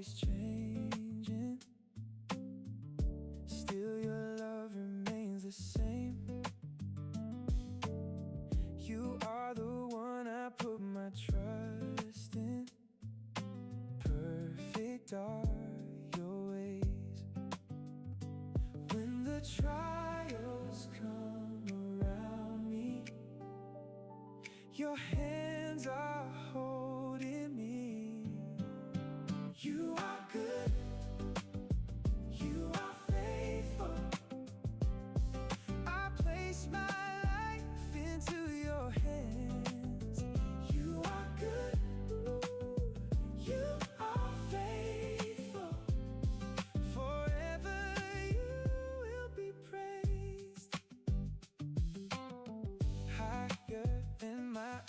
always changing. Still your love remains the same. You are the one I put my trust in. Perfect are your ways. When the trials come around me, your hands are holding me. You are good, you are faithful. I place my life into your hands. You are good, you are faithful. Forever you will be praised. Higher than my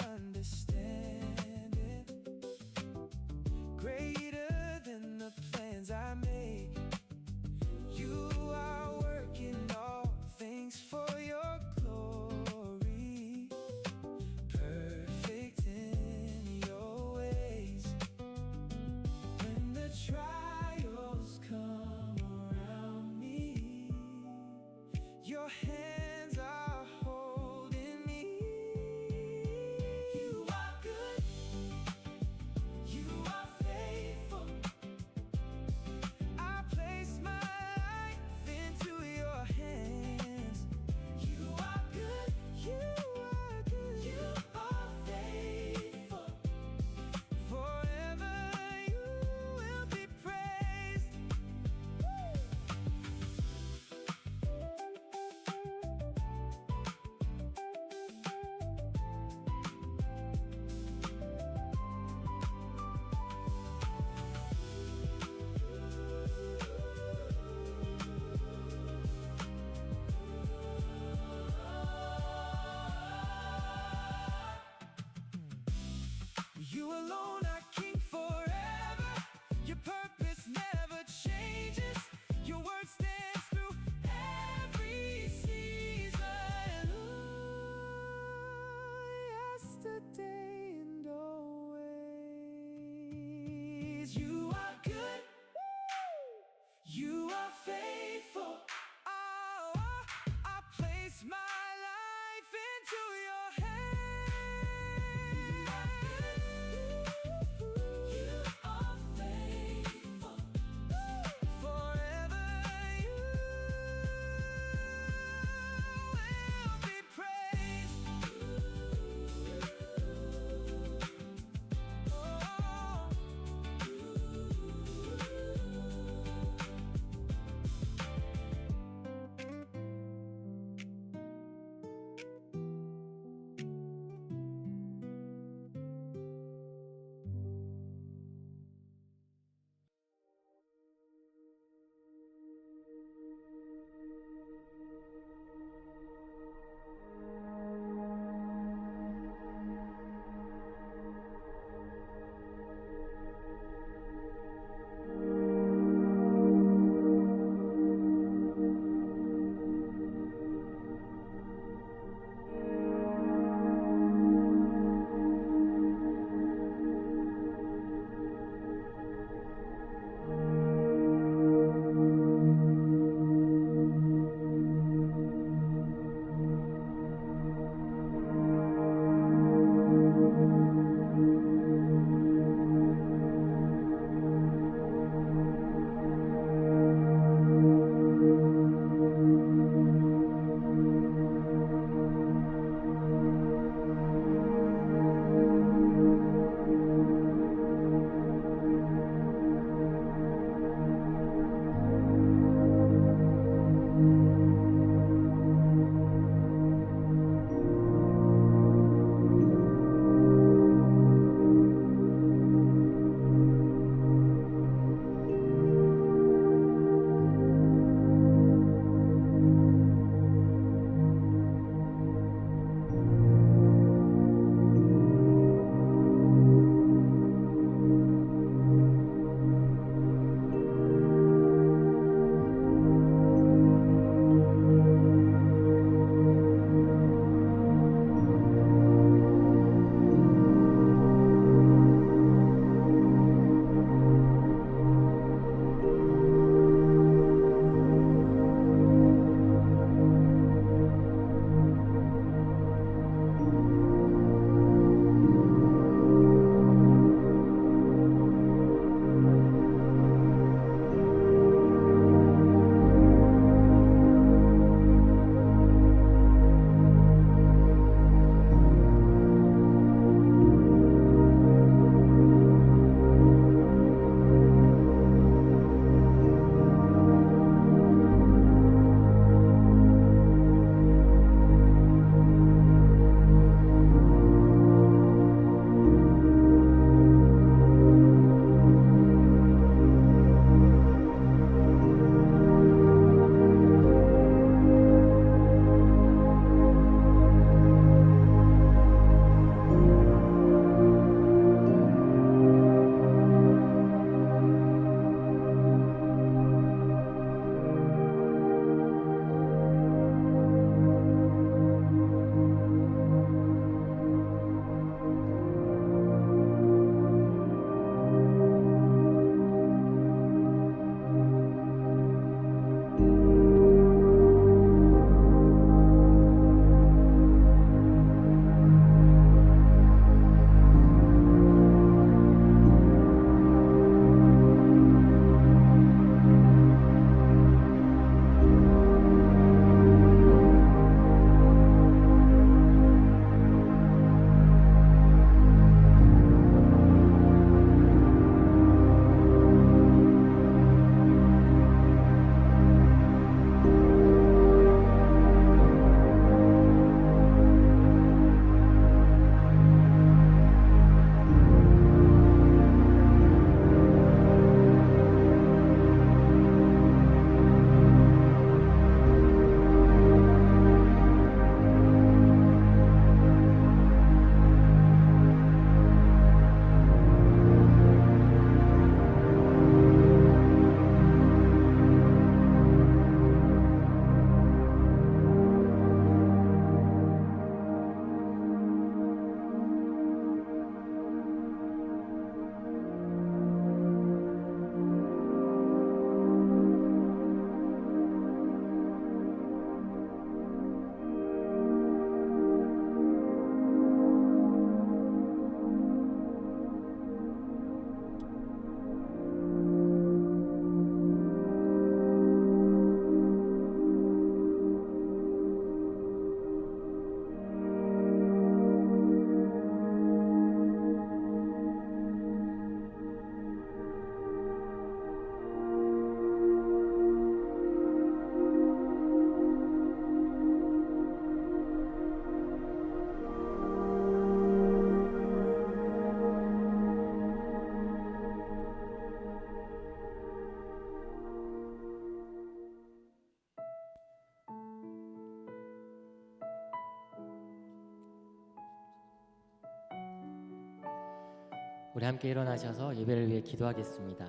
우리 함께 일어나셔서 예배를 위해 기도하겠습니다.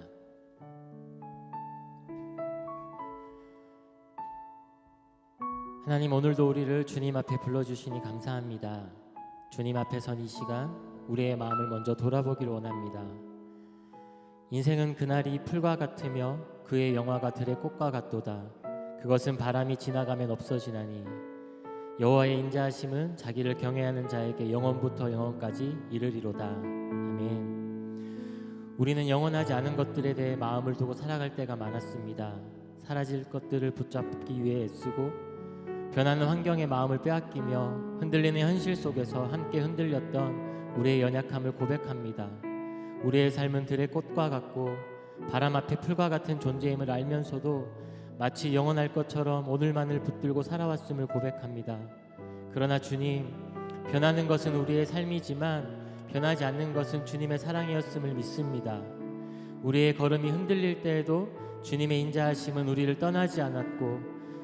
하나님, 오늘도 우리를 주님 앞에 불러주시니 감사합니다. 주님 앞에 선 이 시간 우리의 마음을 먼저 돌아보기를 원합니다. 인생은 그날이 풀과 같으며 그의 영화가 들의 꽃과 같도다. 그것은 바람이 지나가면 없어지나니 여호와의 인자하심은 자기를 경외하는 자에게 영원부터 영원까지 이르리로다. 아멘. 우리는 영원하지 않은 것들에 대해 마음을 두고 살아갈 때가 많았습니다. 사라질 것들을 붙잡기 위해 애쓰고 변하는 환경에 마음을 빼앗기며 흔들리는 현실 속에서 함께 흔들렸던 우리의 연약함을 고백합니다. 우리의 삶은 들의 꽃과 같고 바람 앞에 풀과 같은 존재임을 알면서도 마치 영원할 것처럼 오늘만을 붙들고 살아왔음을 고백합니다. 그러나 주님, 변하는 것은 우리의 삶이지만 변하지 않는 것은 주님의 사랑이었음을 믿습니다. 우리의 걸음이 흔들릴 때에도 주님의 인자하심은 우리를 떠나지 않았고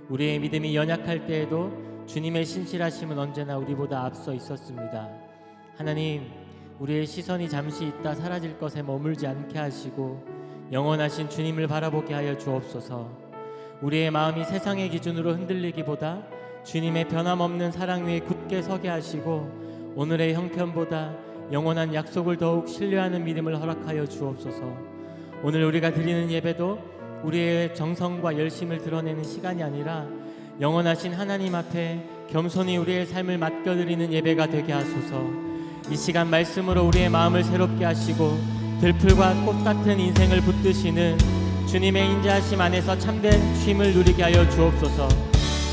우리의 믿음이 연약할 때에도 주님의 신실하심은 언제나 우리보다 앞서 있었습니다. 하나님, 우리의 시선이 잠시 있다 사라질 것에 머물지 않게 하시고 영원하신 주님을 바라보게 하여 주옵소서. 우리의 마음이 세상의 기준으로 흔들리기보다 주님의 변함없는 사랑 위에 굳게 서게 하시고 오늘의 형편보다 영원한 약속을 더욱 신뢰하는 믿음을 허락하여 주옵소서. 오늘 우리가 드리는 예배도 우리의 정성과 열심을 드러내는 시간이 아니라 영원하신 하나님 앞에 겸손히 우리의 삶을 맡겨드리는 예배가 되게 하소서. 이 시간 말씀으로 우리의 마음을 새롭게 하시고 들풀과 꽃 같은 인생을 붙드시는 주님의 인자하심 안에서 참된 쉼을 누리게 하여 주옵소서.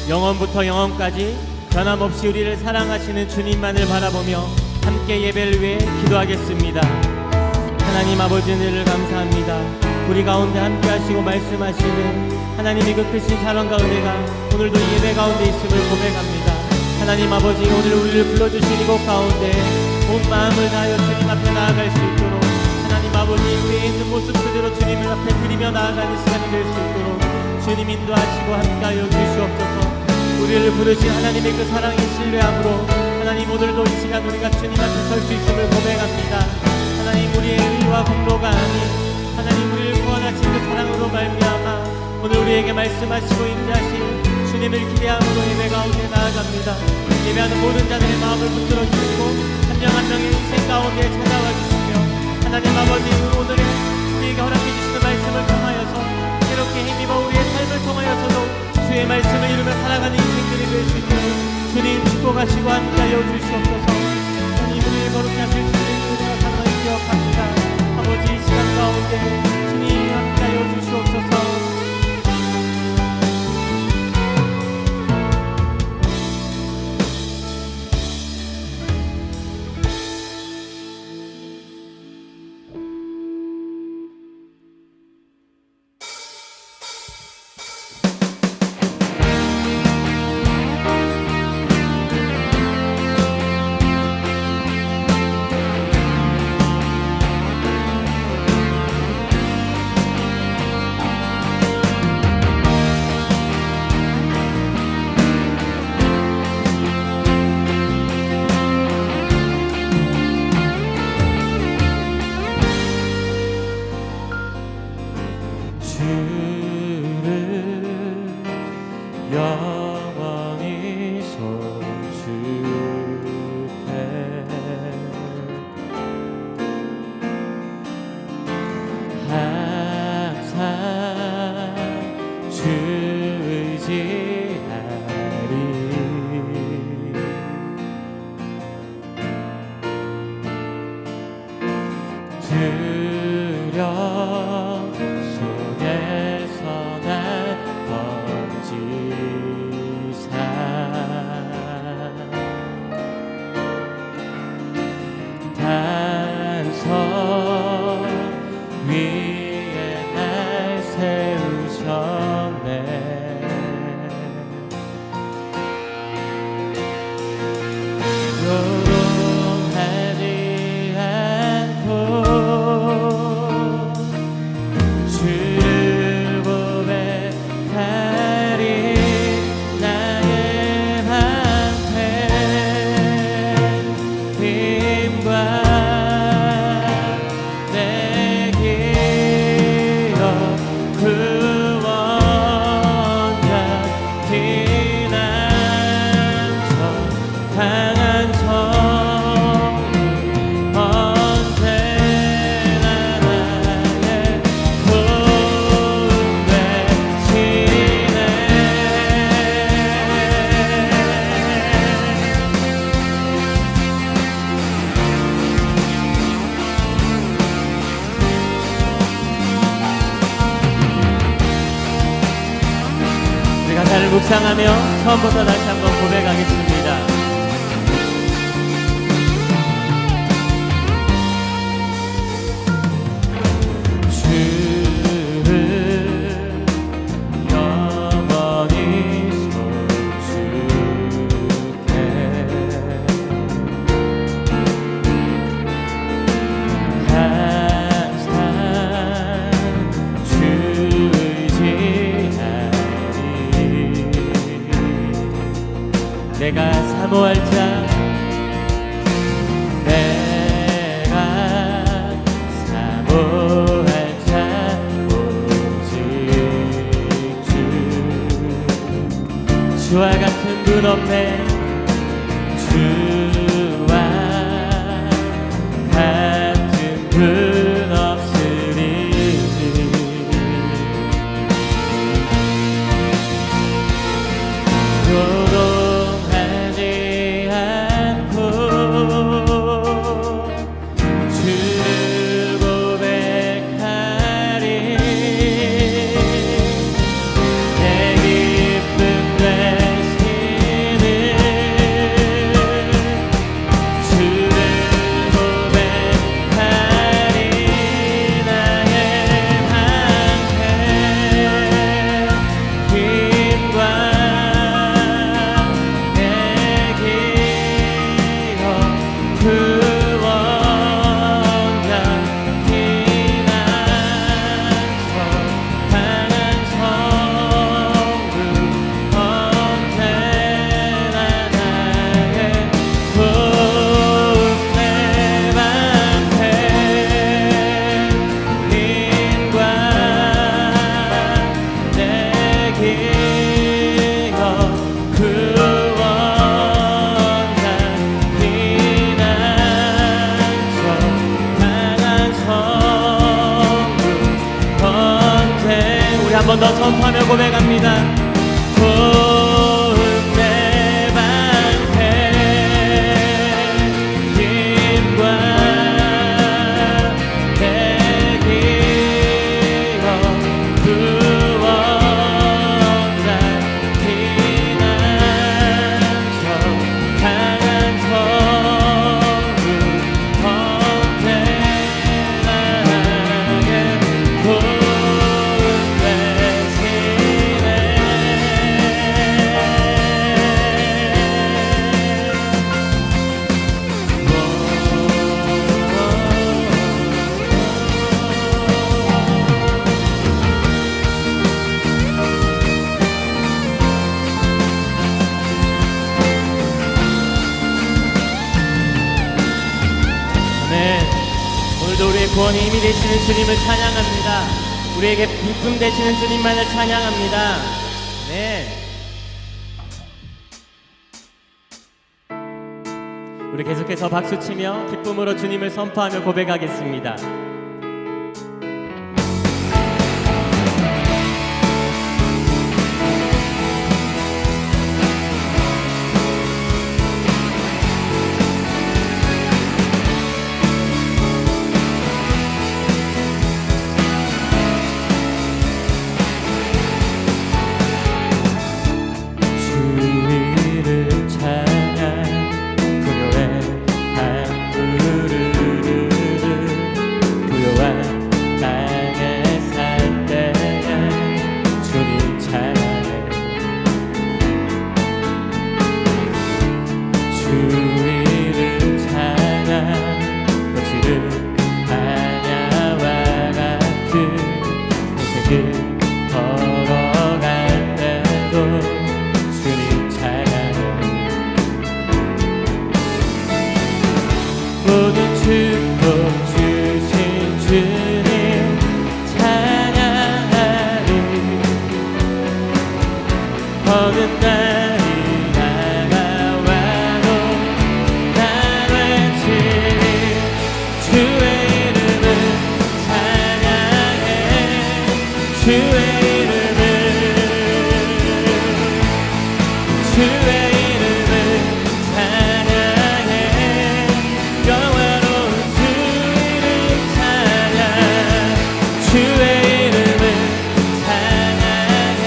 영원부터 영원까지 변함없이 우리를 사랑하시는 주님만을 바라보며 함께 예배를 위해 기도하겠습니다. 하나님 아버지, 은혜를 감사합니다. 우리 가운데 함께 하시고 말씀하시는 하나님의 그 크신 사랑과 은혜가 오늘도 예배 가운데 있음을 고백합니다. 하나님 아버지, 오늘 우리를 불러주신 이곳 가운데 온 마음을 다하여 주님 앞에 나아갈 수 있도록 하나님 아버지, 우리의 있는 모습 그대로 주님 앞에 드리며 나아가는 시간이 될 수 있도록 주님 인도하시고 함께하여 주시옵소서. 우리를 부르신 하나님의 그 사랑의 신뢰함으로 하나님, 오늘도 이 시간 우리가 주님 앞에 설 수 있음을 고백합니다. 하나님, 우리의 의와 공로가 아닌 하나님, 우리를 구원하신 그 사랑으로 말미암아 오늘 우리에게 말씀하시고 인자하신 주님을 기대함으로 예배 가운데 나아갑니다. 예배하는 모든 자들의 마음을 붙들어 주시고 한 명 한 명의 인생 가운데 찾아와 주시며 하나님 아버지, 오늘의 우리에게 허락해 주시는 말씀을 통하여서 새롭게 힘입어 우리의 삶을 통하여서도 주의 말씀을 이루며 살아가는 인생들이 될 수 있도록 주님 축복하시고 함께하여 주시옵소서. 하나님, 우리를 거룩히 하실 주님의 은혜와 사랑을 기억합니다. 아버지, 이 시간 가운데 주님 함께하여 주시옵소서. 영원히 손주해 항상 주 의지하리 두려움 속에서 날 번지사 단성 위에 날 세우셨네 묵상하며 처음부터 다시 한번 고백하겠습니다. 내가 사모할 자, 내가 사모할 자 오직 주. 주와 같은 분 없네. 주와 같은 분 없으리. 한 번 더 선포하며 고백합니다. 고운 내 방패 힘과 내 기억 구원자 피난처 강한 성부 언제나게 오늘도 우리의 구원의 힘이 되시는 주님을 찬양합니다. 우리에게 기쁨 되시는 주님만을 찬양합니다. 네. 우리 계속해서 박수치며 기쁨으로 주님을 선포하며 고백하겠습니다. 걸어갈 때도 주님 찬양해. 모든 축복 주신 주님 찬양하리. 어느 날이 다가와도 난 외치리. 주의 이름을 찬양해. 주의 이름을 찬양해. 영화로운 주 이름 찬양. 주의 이름을 찬양해.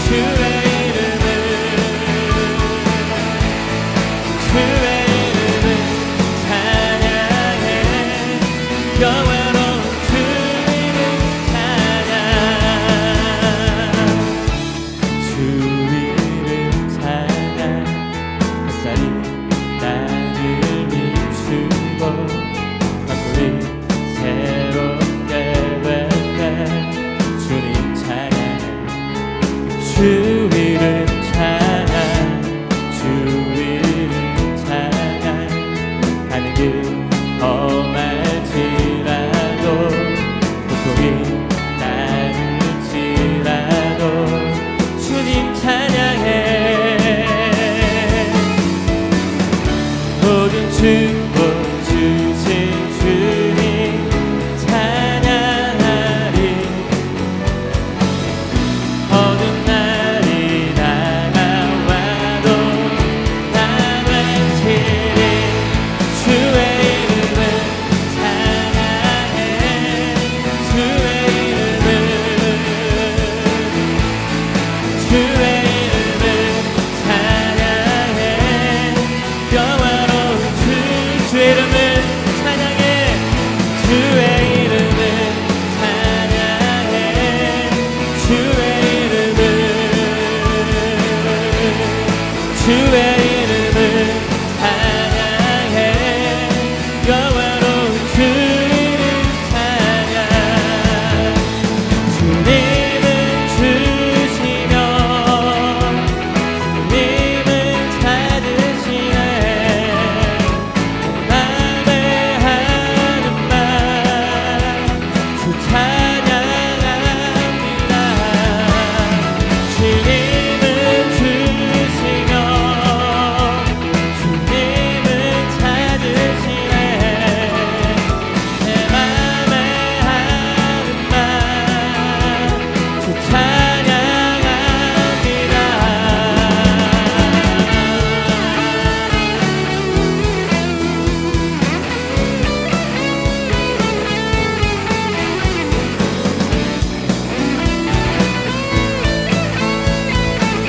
주의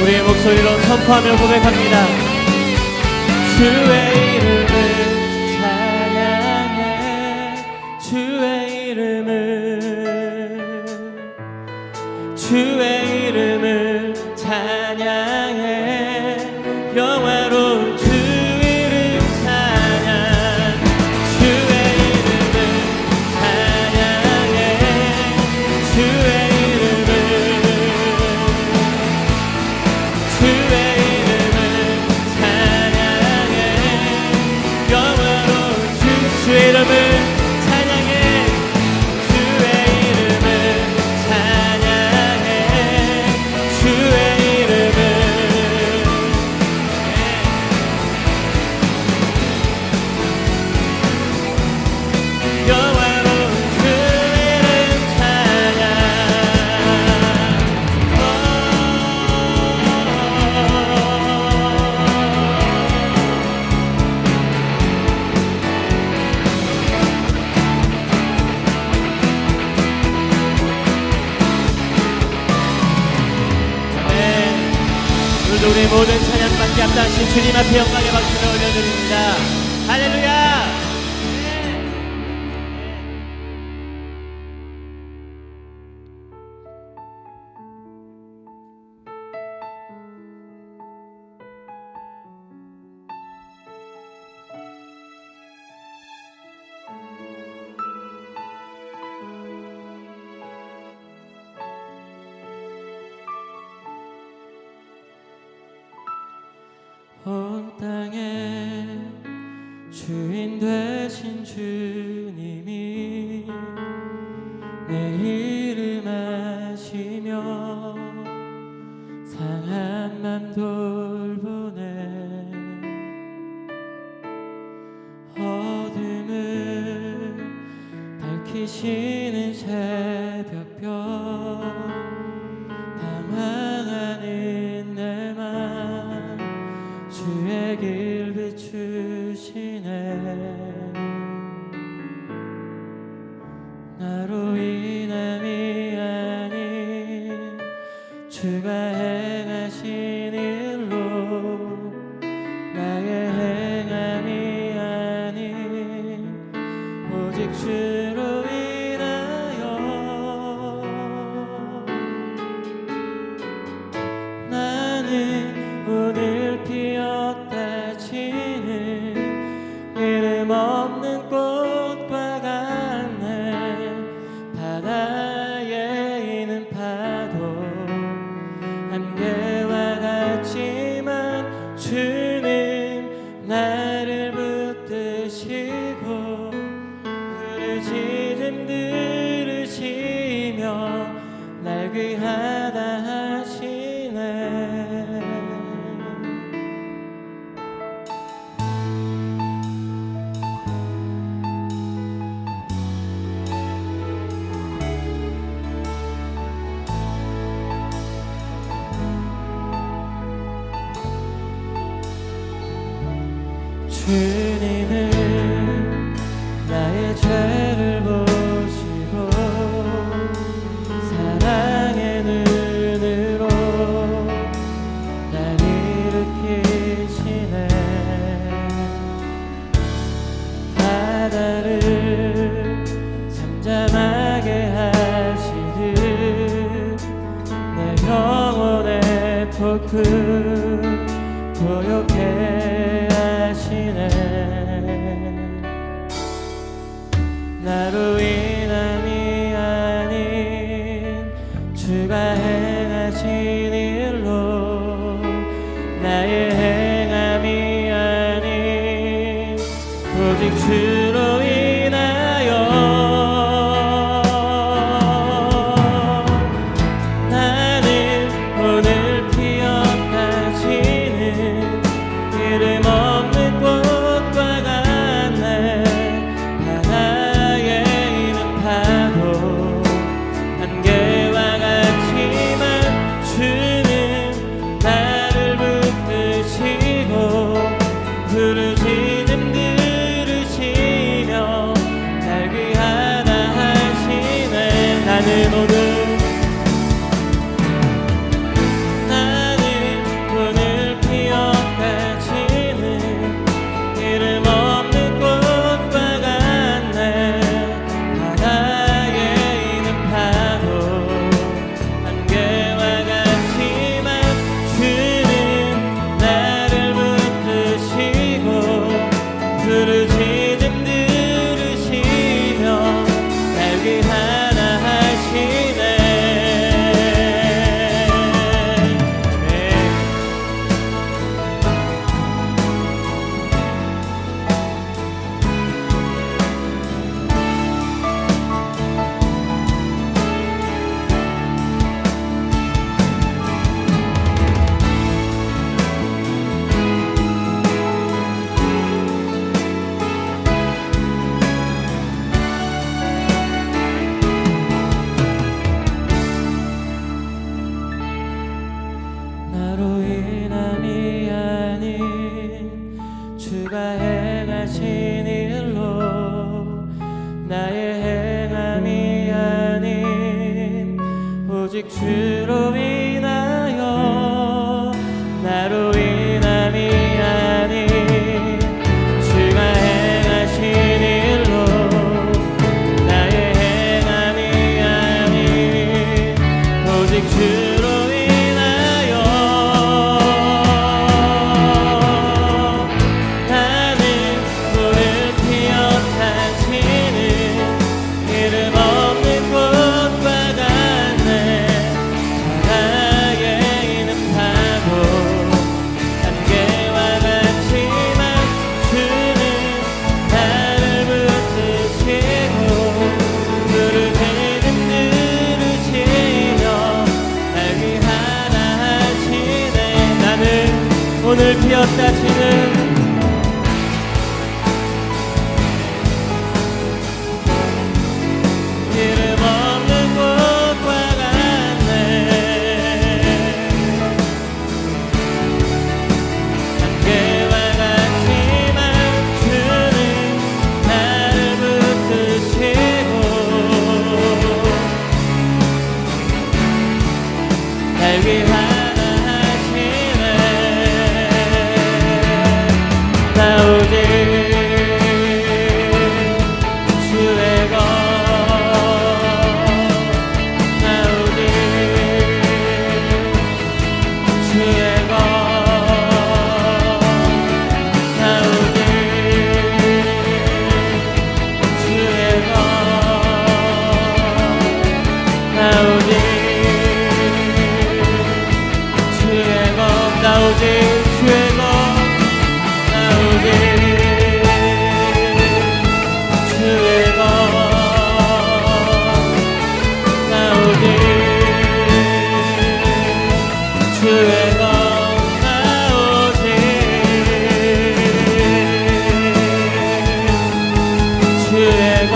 우리의 목소리로 선포하며 고백합니다. 주의 이름을 찬양해, 주의 이름을, 주의 이름을 찬양해, 영화로운 주 이름 찬양, 주의 이름을 찬양해, 주의 이름을, 주의 이름을 찬양해, 영화로운 주의 이름을 찬양해, 주의 이름을 찬양해, 주의 이름을, 영화로운 주의 이름 찬양. 오늘도 우리 모든 찬양받기 앞당신 주님 앞에 영광의 박수를 올려드립니다. 할렐루야. 온 땅에 주인 되신 주님이 내 이름 아시며 상한 맘 돌보네. 어둠을 밝히시는 새벽별, 방황하는 내 맘 주의 길 비추시네. 나로 인함이 아닌 주가 행하신 일로, 나의 행함이 아닌 오직 주로 인하여 나는 오늘 피었다 지는 이름 없는 꽃과 같네. 바다에 있는 파도 안개와 같지만 주는 나를 붙드시고 부르짖음 들으시며 날 귀하다 하시네. 주님은 나의 죄를 보시고 사랑의 눈으로 날 일으키시네. 바다를 잠잠하게 하시듯 내 영혼의 폭풍 고요케 하시네. 나로 인함이 아닌 주가 행하신 일로, 나의 행함이 아닌 오직 주로 인하여 나는 오늘 피었다 지는 이름 없는 꽃과 같네. 바다에 있는 파도 안개와 같지만 오직 주로 인하여 나로 인함이 아닌 주가 행하신 일로 나의 행함이 아닌 오직 주로 인하여 나는 푸른 피었단 지는 이름 없는 꽃과 같네 바다에 있는 파도 안개와 같지만 주는 나를 붙드시고 부르짖음 들으시며 날 위하다 하시네 나는 오늘 피었다 치는 이름 없는 꽃과 같네 안개와 같지만 주는 나를 붙드시고 날 위하다 하시네 나 오직 주의 것 나 오직 주의 것 나 오직 주의 것 나 오직 주의 것 나 오직 주의 것 나 오직 주의 것 나 오직 주의 것 나 오직 주의 것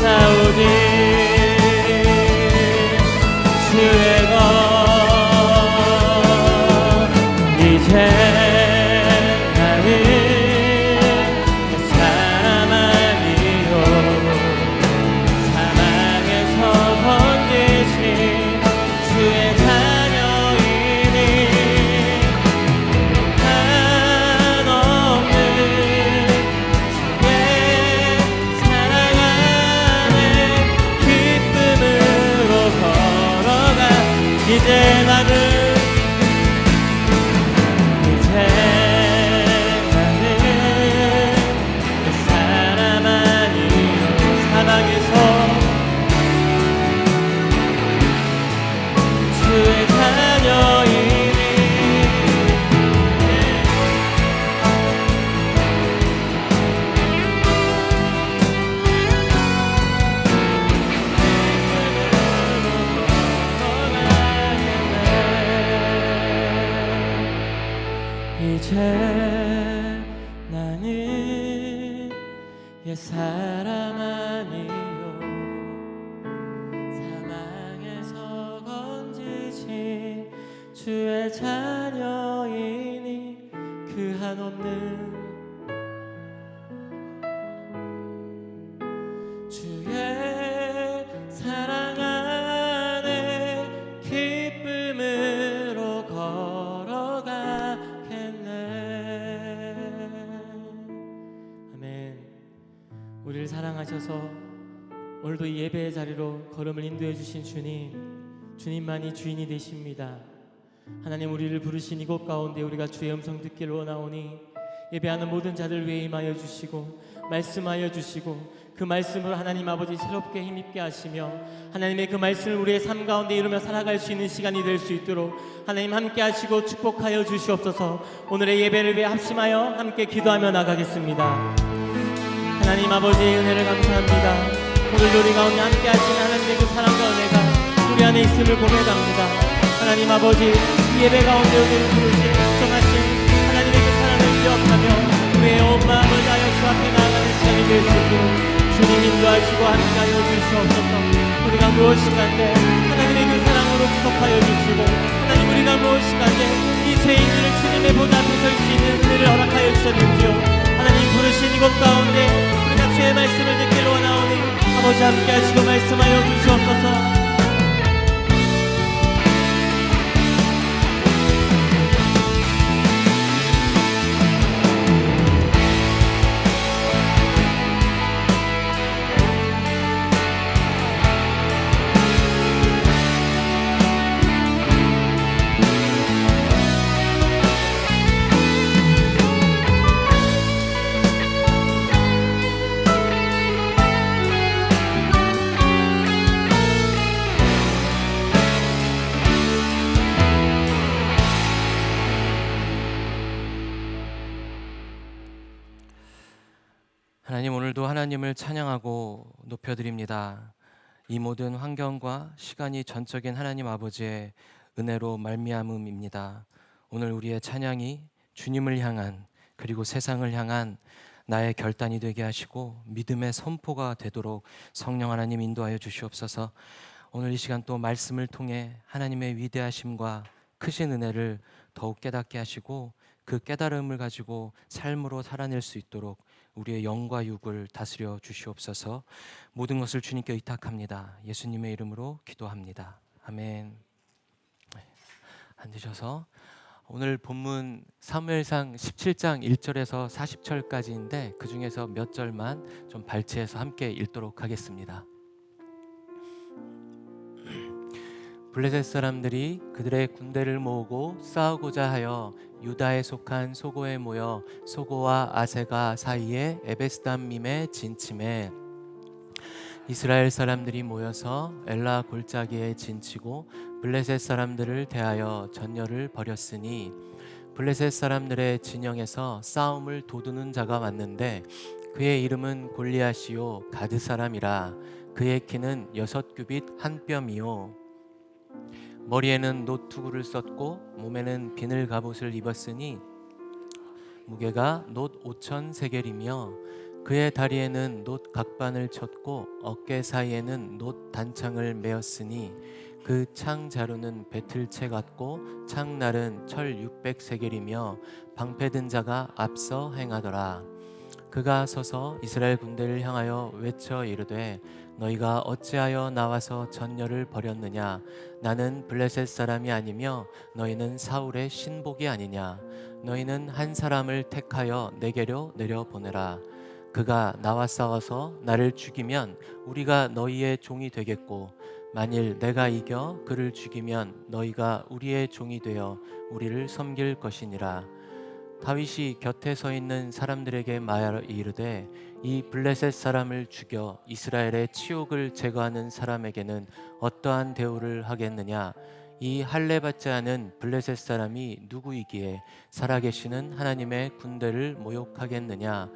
나 오직 주의 것 이제 나는 사람 아니요 사망에서 건지신 주의 자녀이니 한없는 주의 사랑 안에 기쁨으로 걸어가 이제 나는 그 사람 아니요 사랑에서 주의 자녀이니 이제 나는 옛 사람 아니요 사망에서 건지신 주의 자녀이니 그 한없는 주의 사랑 안에 기쁨으로 걸어가겠네 아멘 우리를 사랑하셔서 오늘도 이 예배의 자리로 걸음을 인도해 주신 주님만이 주인이 되십니다 하나님 우리를 부르신 이곳 가운데 우리가 주의 음성 듣기를 원하오니 예배하는 모든 자들 위해 임하여 주시고 말씀하여 주시고 그 말씀으로 하나님 아버지 새롭게 힘있게 하시며 하나님의 그 말씀을 우리의 삶 가운데 이루며 살아갈 수 있는 시간이 될 수 있도록 하나님 함께 하시고 축복하여 주시옵소서 오늘의 예배를 위해 합심하여 함께 기도하며 나가겠습니다 하나님 아버지의 은혜를 감사합니다 오늘도 우리 가운데 함께 하시는 하나님의 그 사랑과 은혜가 우리 안에 있음을 고백합니다 하나님 아버지 이 예배 가운데 우리를 부르신 정하신 하나님의 그 사랑을 기억하며 우리의 온 마음을 다하여 주 앞에 나아가는 시간이 될 수 있도록 주님 인도하시고 함께하여 주시옵소서 우리가 무엇인가인데 하나님의 그 사랑으로 구속하여 주시고 하나님 우리가 무엇인가인데 이 죄인들을 주님의 보좌 앞에 설 수 있는 은혜를 허락하여 주셨는지요 하나님 부르신 이곳 가운데 우리가 주의 말씀을 듣기를 원하오니 아버지 함께 하시고 말씀하여 주시옵소서 하나님을 찬양하고 높여드립니다. 이 모든 환경과 시간이 전적인 하나님 아버지의 은혜로 말미암음입니다. 오늘 우리의 찬양이 주님을 향한 그리고 세상을 향한 나의 결단이 되게 하시고 믿음의 선포가 되도록 성령 하나님 인도하여 주시옵소서. 오늘 이 시간 또 말씀을 통해 하나님의 위대하심과 크신 은혜를 더욱 깨닫게 하시고 그 깨달음을 가지고 삶으로 살아낼 수 있도록 우리의 영과 육을 다스려 주시옵소서. 모든 것을 주님께 의탁합니다. 예수님의 이름으로 기도합니다. 아멘. 앉으셔서 오늘 본문 사무엘상 17장 1절에서 40절까지인데 그 중에서 몇 절만 좀 발췌해서 함께 읽도록 하겠습니다. 블레셋 사람들이 그들의 군대를 모으고 싸우고자 하여 유다에 속한 소고에 모여 소고와 아세가 사이에 에베스담밈에 진침해 이스라엘 사람들이 모여서 엘라 골짜기에 진치고 블레셋 사람들을 대하여 전열을 벌였으니 블레셋 사람들의 진영에서 싸움을 도두는 자가 왔는데 그의 이름은 골리앗이요 가드 사람이라. 그의 키는 6규빗 한 뼘이요 머리에는 놋투구를 썼고 몸에는 비늘 갑옷을 입었으니 무게가 놋 5천 세겔이며 그의 다리에는 놋 각반을 쳤고 어깨 사이에는 놋 단창을 메었으니 그 창 자루는 배틀채 같고 창날은 철 600세겔이며 방패 든 자가 앞서 행하더라. 그가 서서 이스라엘 군대를 향하여 외쳐 이르되 너희가 어찌하여 나와서 전열을 벌였느냐? 나는 블레셋 사람이 아니며 너희는 사울의 신복이 아니냐? 너희는 한 사람을 택하여 내게로 내려보내라. 그가 나와 싸워서 나를 죽이면 우리가 너희의 종이 되겠고 만일 내가 이겨 그를 죽이면 너희가 우리의 종이 되어 우리를 섬길 것이니라. 다윗이 곁에 서 있는 사람들에게 말하여 이르되 이 블레셋 사람을 죽여 이스라엘의 치욕을 제거하는 사람에게는 어떠한 대우를 하겠느냐? 이 할례 받지 않은 블레셋 사람이 누구이기에 살아계시는 하나님의 군대를 모욕하겠느냐?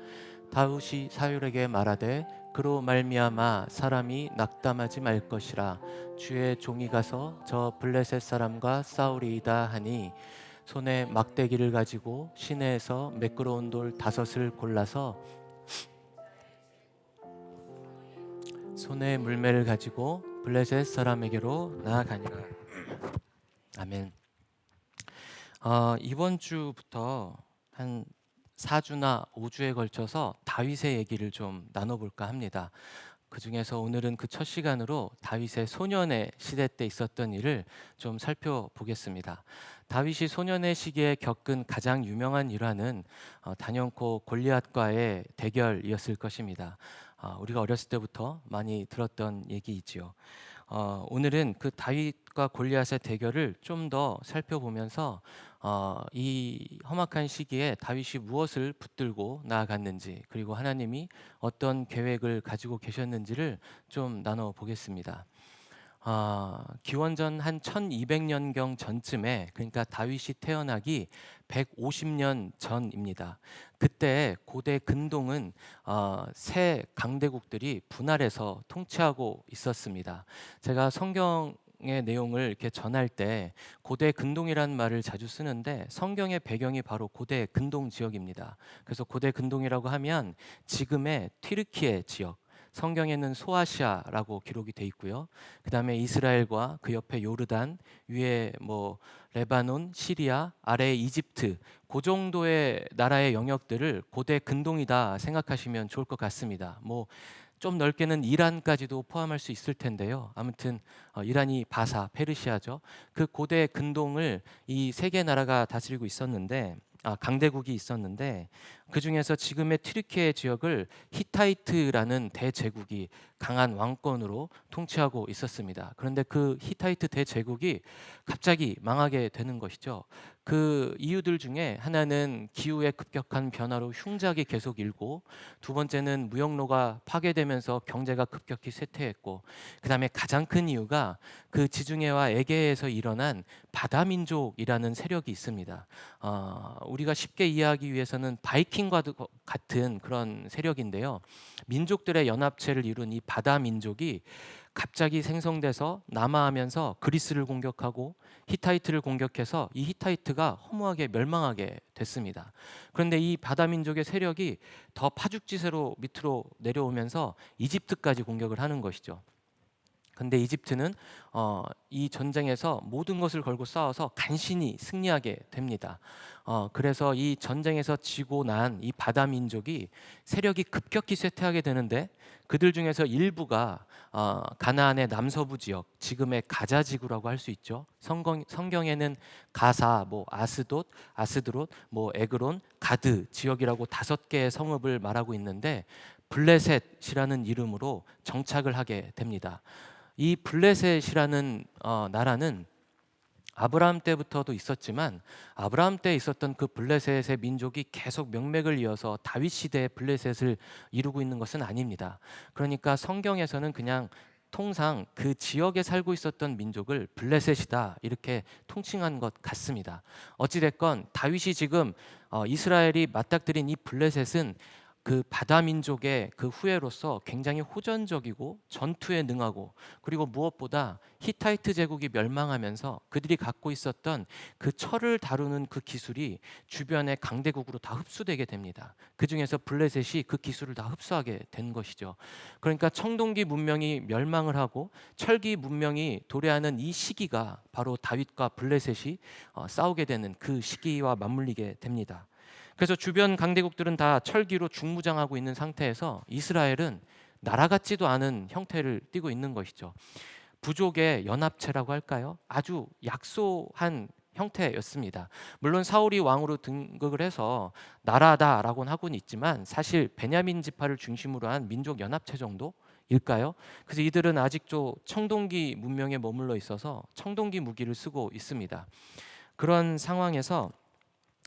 다윗이 사울에게 말하되 그로 말미암아 사람이 낙담하지 말 것이라. 주의 종이 가서 저 블레셋 사람과 싸우리이다 하니 손에 막대기를 가지고 시내에서 매끄러운 돌 5을 골라서 손에 물매를 가지고 블레셋 사람에게로 나아가니라. 아멘. 이번 주부터 한 4주나 5주에 걸쳐서 다윗의 얘기를 좀 나눠볼까 합니다. 그 중에서 오늘은 그 첫 시간으로 다윗의 소년의 시대 때 있었던 일을 좀 살펴보겠습니다. 다윗이 소년의 시기에 겪은 가장 유명한 일화는 단연코 골리앗과의 대결이었을 것입니다. 우리가 어렸을 때부터 많이 들었던 얘기이지요. 오늘은 그 다윗과 골리앗의 대결을 좀 더 살펴보면서 이 험악한 시기에 다윗이 무엇을 붙들고 나아갔는지 그리고 하나님이 어떤 계획을 가지고 계셨는지를 좀 나눠보겠습니다. 기원전 한 1200년경 전쯤에, 그러니까 다윗이 태어나기 150년 전입니다. 그때 고대 근동은 세 강대국들이 분할해서 통치하고 있었습니다. 제가 성경의 내용을 이렇게 전할 때 고대 근동이라는 말을 자주 쓰는데 성경의 배경이 바로 고대 근동 지역입니다. 그래서 고대 근동이라고 하면 지금의 튀르키예 지역, 성경에는 소아시아라고 기록이 돼 있고요. 그 다음에 이스라엘과 그 옆에 요르단, 위에 뭐 레바논, 시리아, 아래에 이집트, 그 정도의 나라의 영역들을 고대 근동이다 생각하시면 좋을 것 같습니다. 뭐 좀 넓게는 이란까지도 포함할 수 있을 텐데요. 아무튼 이란이 바사, 페르시아죠. 그 고대 근동을 이 세 개 나라가 다스리고 있었는데, 강대국이 있었는데 그 중에서 지금의 튀르키예 지역을 히타이트라는 대제국이 강한 왕권으로 통치하고 있었습니다. 그런데 그 히타이트 대제국이 갑자기 망하게 되는 것이죠. 그 이유들 중에 하나는 기후의 급격한 변화로 흉작이 계속 일고, 두 번째는 무역로가 파괴되면서 경제가 급격히 쇠퇴했고, 그 다음에 가장 큰 이유가 그 지중해와 에게에서 일어난 바다민족이라는 세력이 있습니다. 우리가 쉽게 이해하기 위해서는 바이킹 바이킹과 같은 그런 세력인데요. 민족들의 연합체를 이룬 이 바다 민족이 갑자기 생성돼서 남하하면서 그리스를 공격하고 히타이트를 공격해서 이 히타이트가 허무하게 멸망하게 됐습니다. 그런데 이 바다 민족의 세력이 더 파죽지세로 밑으로 내려오면서 이집트까지 공격을 하는 것이죠. 근데 이집트는 이 전쟁에서 모든 것을 걸고 싸워서 간신히 승리하게 됩니다. 그래서 이 전쟁에서 지고 난 이 바다 민족이 세력이 급격히 쇠퇴하게 되는데 그들 중에서 일부가 가나안의 남서부 지역, 지금의 가자 지구라고 할 수 있죠. 성경에는 가사, 뭐 아스돗, 아스드롯, 뭐 에그론, 가드 지역이라고 5개의 성읍을 말하고 있는데 블레셋이라는 이름으로 정착을 하게 됩니다. 이 블레셋이라는 나라는 아브라함 때부터도 있었지만 아브라함 때 있었던 그 블레셋의 민족이 계속 명맥을 이어서 다윗 시대의 블레셋을 이루고 있는 것은 아닙니다. 그러니까 성경에서는 그냥 통상 그 지역에 살고 있었던 민족을 블레셋이다 이렇게 통칭한 것 같습니다. 어찌됐건 다윗이 지금 이스라엘이 맞닥뜨린 이 블레셋은 그 바다 민족의 그 후예로서 굉장히 호전적이고 전투에 능하고, 그리고 무엇보다 히타이트 제국이 멸망하면서 그들이 갖고 있었던 그 철을 다루는 그 기술이 주변의 강대국으로 다 흡수되게 됩니다. 그 중에서 블레셋이 그 기술을 다 흡수하게 된 것이죠. 그러니까 청동기 문명이 멸망을 하고 철기 문명이 도래하는 이 시기가 바로 다윗과 블레셋이 싸우게 되는 그 시기와 맞물리게 됩니다. 그래서 주변 강대국들은 다 철기로 중무장하고 있는 상태에서 이스라엘은 나라 같지도 않은 형태를 띠고 있는 것이죠. 부족의 연합체라고 할까요? 아주 약소한 형태였습니다. 물론 사울이 왕으로 등극을 해서 나라다라고는 하고는 있지만 사실 베냐민 지파를 중심으로 한 민족 연합체 정도일까요? 그래서 이들은 아직도 청동기 문명에 머물러 있어서 청동기 무기를 쓰고 있습니다. 그런 상황에서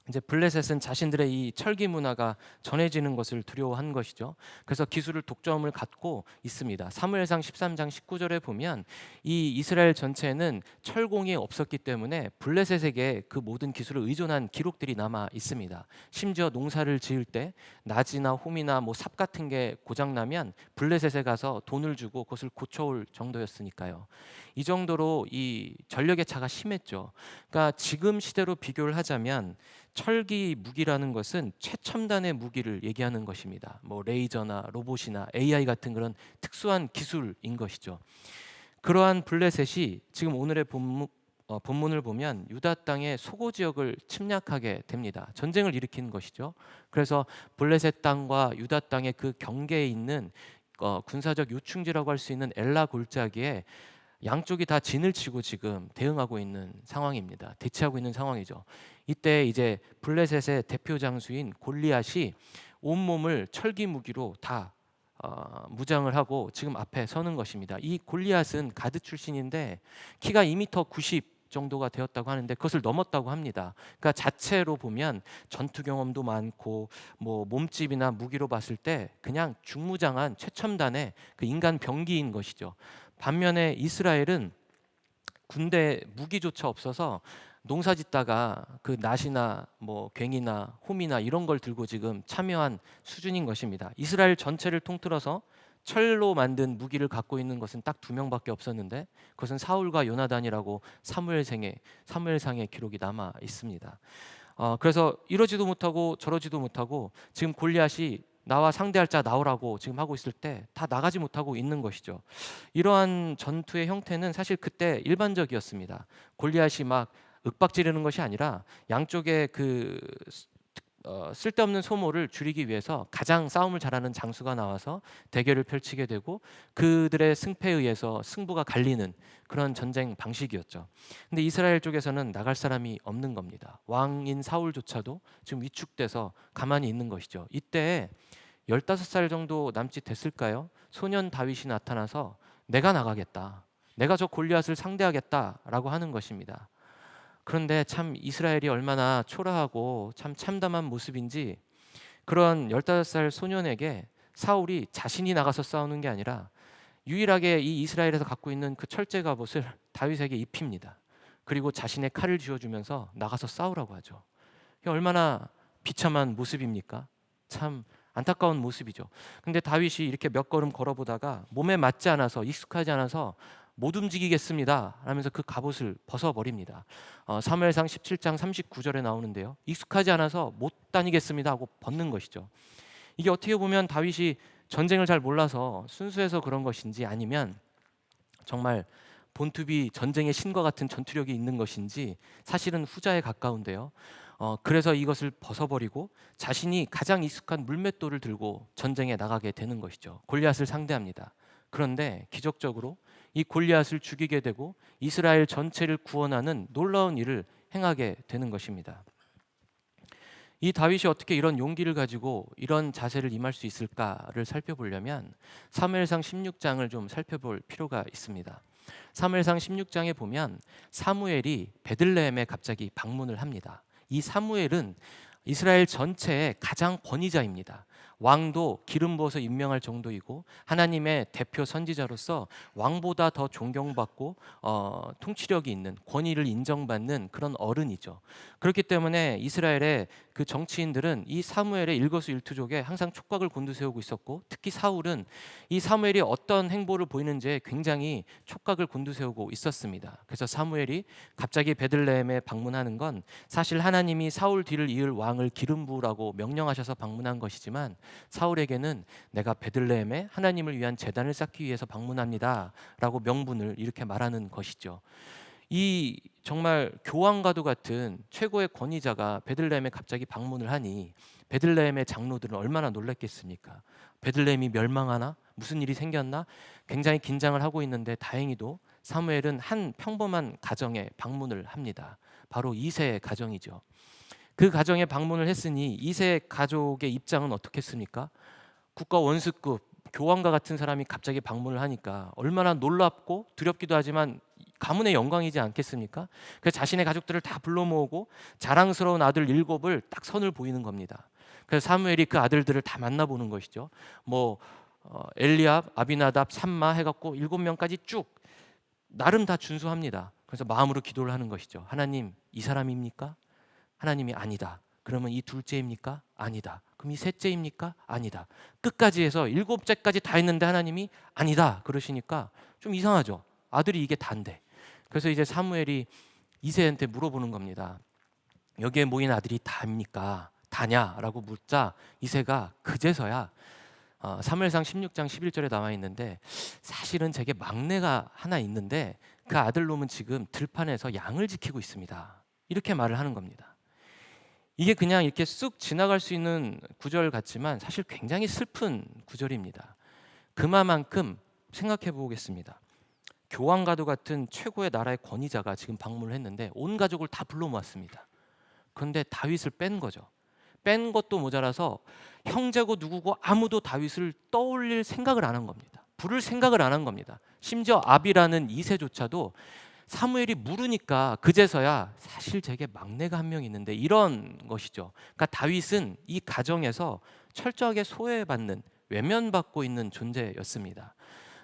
이제 블레셋은 자신들의 이 철기 문화가 전해지는 것을 두려워한 것이죠. 그래서 기술을 독점을 갖고 있습니다. 사무엘상 13장 19절에 보면 이 이스라엘 전체에는 철공이 없었기 때문에 블레셋에게 그 모든 기술을 의존한 기록들이 남아 있습니다. 심지어 농사를 지을 때 나지나 홈이나 뭐 삽 같은 게 고장 나면 블레셋에 가서 돈을 주고 그것을 고쳐올 정도였으니까요. 이 정도로 이 전력의 차가 심했죠. 그러니까 지금 시대로 비교를 하자면 철기 무기라는 것은 최첨단의 무기를 얘기하는 것입니다. 뭐 레이저나 로봇이나 AI 같은 그런 특수한 기술인 것이죠. 그러한 블레셋이 지금 오늘의 본문을 보면 유다 땅의 소고 지역을 침략하게 됩니다. 전쟁을 일으키는 것이죠. 그래서 블레셋 땅과 유다 땅의 그 경계에 있는 군사적 요충지라고 할 수 있는 엘라 골짜기에 양쪽이 다 진을 치고 지금 대응하고 있는 상황입니다. 대치하고 있는 상황이죠. 이때 이제 블레셋의 대표 장수인 골리앗이 온몸을 철기 무기로 다 무장을 하고 지금 앞에 서는 것입니다. 이 골리앗은 가드 출신인데 키가 2m 90 정도가 되었다고 하는데 그것을 넘었다고 합니다. 그러니까 자체로 보면 전투 경험도 많고 뭐 몸집이나 무기로 봤을 때 그냥 중무장한 최첨단의 그 인간 병기인 것이죠. 반면에 이스라엘은 군대 무기조차 없어서 농사 짓다가 그 낫이나 뭐 괭이나 홈이나 이런 걸 들고 지금 참여한 수준인 것입니다. 이스라엘 전체를 통틀어서 철로 만든 무기를 갖고 있는 것은 딱 2명밖에 없었는데 그것은 사울과 요나단이라고 사무엘상의 기록이 남아 있습니다. 그래서 이러지도 못하고 저러지도 못하고 지금 골리앗이 나와 상대할 자 나오라고 지금 하고 있을 때 다 나가지 못하고 있는 것이죠. 이러한 전투의 형태는 사실 그때 일반적이었습니다. 골리앗이 막 윽박지르는 것이 아니라 양쪽에 그 쓸데없는 소모를 줄이기 위해서 가장 싸움을 잘하는 장수가 나와서 대결을 펼치게 되고 그들의 승패에 의해서 승부가 갈리는 그런 전쟁 방식이었죠. 근데 이스라엘 쪽에서는 나갈 사람이 없는 겁니다. 왕인 사울조차도 지금 위축돼서 가만히 있는 것이죠. 이때 15살 정도 남짓 됐을까요? 소년 다윗이 나타나서 내가 나가겠다. 내가 저 골리앗을 상대하겠다라고 하는 것입니다. 그런데 참 이스라엘이 얼마나 초라하고 참 참담한 모습인지 그런 15살 소년에게 사울이 자신이 나가서 싸우는 게 아니라 유일하게 이 이스라엘에서 갖고 있는 그 철제 갑옷을 다윗에게 입힙니다. 그리고 자신의 칼을 쥐어주면서 나가서 싸우라고 하죠. 얼마나 비참한 모습입니까? 참 안타까운 모습이죠. 근데 다윗이 이렇게 몇 걸음 걸어보다가 몸에 맞지 않아서, 익숙하지 않아서 못 움직이겠습니다 하면서 그 갑옷을 벗어버립니다. 사무엘상 17장 39절에 나오는데요, 익숙하지 않아서 못 다니겠습니다 하고 벗는 것이죠. 이게 어떻게 보면 다윗이 전쟁을 잘 몰라서 순수해서 그런 것인지, 아니면 정말 본투비 전쟁의 신과 같은 전투력이 있는 것인지 사실은 후자에 가까운데요. 그래서 이것을 벗어버리고 자신이 가장 익숙한 물맷돌을 들고 전쟁에 나가게 되는 것이죠. 골리앗을 상대합니다. 그런데 기적적으로 이 골리앗을 죽이게 되고 이스라엘 전체를 구원하는 놀라운 일을 행하게 되는 것입니다. 이 다윗이 어떻게 이런 용기를 가지고 이런 자세를 임할 수 있을까를 살펴보려면 사무엘상 16장을 좀 살펴볼 필요가 있습니다. 사무엘상 16장에 보면 사무엘이 베들레헴에 갑자기 방문을 합니다. 이 사무엘은 이스라엘 전체의 가장 권위자입니다. 왕도 기름 부어서 임명할 정도이고 하나님의 대표 선지자로서 왕보다 더 존경받고 통치력이 있는, 권위를 인정받는 그런 어른이죠. 그렇기 때문에 이스라엘의 그 정치인들은 이 사무엘의 일거수일투족에 항상 촉각을 곤두세우고 있었고, 특히 사울은 이 사무엘이 어떤 행보를 보이는지에 굉장히 촉각을 곤두세우고 있었습니다. 그래서 사무엘이 갑자기 베들레헴에 방문하는 건 사실 하나님이 사울 뒤를 이을 왕을 기름 부으라고 명령하셔서 방문한 것이지만, 사울에게는 내가 베들레헴에 하나님을 위한 제단을 쌓기 위해서 방문합니다 라고 명분을 이렇게 말하는 것이죠. 이 정말 교황과도 같은 최고의 권위자가 베들레헴에 갑자기 방문을 하니 베들레헴의 장로들은 얼마나 놀랐겠습니까? 베들레헴이 멸망하나? 무슨 일이 생겼나? 굉장히 긴장을 하고 있는데, 다행히도 사무엘은 한 평범한 가정에 방문을 합니다. 바로 이새의 가정이죠. 그 가정에 방문을 했으니 이새 가족의 입장은 어떻겠습니까? 국가 원수급 교황과 같은 사람이 갑자기 방문을 하니까 얼마나 놀랍고 두렵기도 하지만 가문의 영광이지 않겠습니까? 그래서 자신의 가족들을 다 불러 모으고 자랑스러운 아들 7을 딱 선을 보이는 겁니다. 그래서 사무엘이 그 아들들을 다 만나보는 것이죠. 엘리압, 아비나답, 삼마 해갖고 7명까지 쭉 나름 다 준수합니다. 그래서 마음으로 기도를 하는 것이죠. 하나님, 이 사람입니까? 하나님이 아니다. 그러면 이 둘째입니까? 아니다. 그럼 이 셋째입니까? 아니다. 끝까지 해서 7째까지 다 했는데 하나님이 아니다 그러시니까 좀 이상하죠. 아들이 이게 다인데. 그래서 이제 사무엘이 이새한테 물어보는 겁니다. 여기에 모인 아들이 다입니까? 다냐라고 묻자 이새가 그제서야 사무엘상 16장 11절에 나와 있는데, 사실은 제게 막내가 하나 있는데 그 아들놈은 지금 들판에서 양을 지키고 있습니다. 이렇게 말을 하는 겁니다. 이게 그냥 이렇게 쑥 지나갈 수 있는 구절 같지만 사실 굉장히 슬픈 구절입니다. 그만큼 생각해 보겠습니다. 교황과도 같은 최고의 나라의 권위자가 지금 방문을 했는데 온 가족을 다 불러 모았습니다. 그런데 다윗을 뺀 거죠. 뺀 것도 모자라서 형제고 누구고 아무도 다윗을 떠올릴 생각을 안 한 겁니다. 부를 생각을 안 한 겁니다. 심지어 아비라는 이새조차도 사무엘이 물으니까 그제서야 사실 제게 막내가 한 명 있는데, 이런 것이죠. 그러니까 다윗은 이 가정에서 철저하게 소외받는, 외면받고 있는 존재였습니다.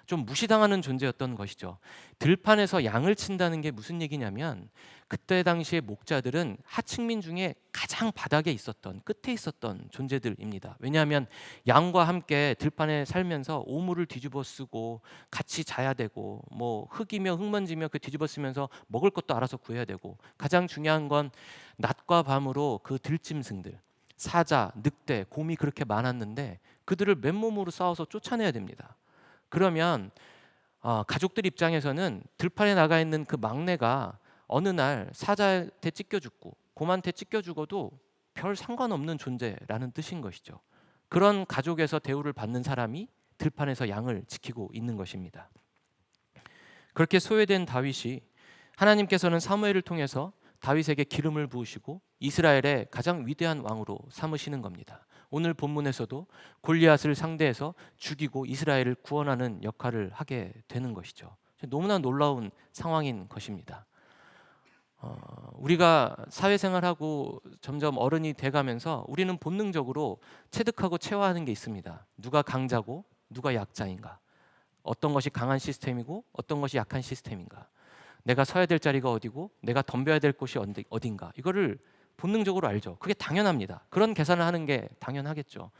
좀 무시당하는 존재였던 것이죠. 들판에서 양을 친다는 게 무슨 얘기냐면, 그때 당시의 목자들은 하층민 중에 가장 바닥에 있었던, 끝에 있었던 존재들입니다. 왜냐하면 양과 함께 들판에 살면서 오물을 뒤집어 쓰고 같이 자야 되고, 흙이며 흙먼지며 그 뒤집어 쓰면서 먹을 것도 알아서 구해야 되고, 가장 중요한 건 낮과 밤으로 그 들짐승들, 사자, 늑대, 곰이 그렇게 많았는데 그들을 맨몸으로 싸워서 쫓아내야 됩니다. 그러면 가족들 입장에서는 들판에 나가 있는 그 막내가 어느 날 사자한테 찢겨 죽고 곰한테 찢겨 죽어도 별 상관없는 존재라는 뜻인 것이죠. 그런 가족에서 대우를 받는 사람이 들판에서 양을 지키고 있는 것입니다. 그렇게 소외된 다윗이, 하나님께서는 사무엘을 통해서 다윗에게 기름을 부으시고 이스라엘의 가장 위대한 왕으로 삼으시는 겁니다. 오늘 본문에서도 골리앗을 상대해서 죽이고 이스라엘을 구원하는 역할을 하게 되는 것이죠. 너무나 놀라운 상황인 것입니다. 우리가 사회생활하고 점점 어른이 돼가면서 우리는 본능적으로 체득하고 체화하는 게 있습니다. 누가 강자고 누가 약자인가, 어떤 것이 강한 시스템이고 어떤 것이 약한 시스템인가, 내가 서야 될 자리가 어디고 내가 덤벼야 될 곳이 어딘가, 이거를 본능적으로 알죠. 그게 당연합니다. 그런 계산을 하는 게 당연하겠죠.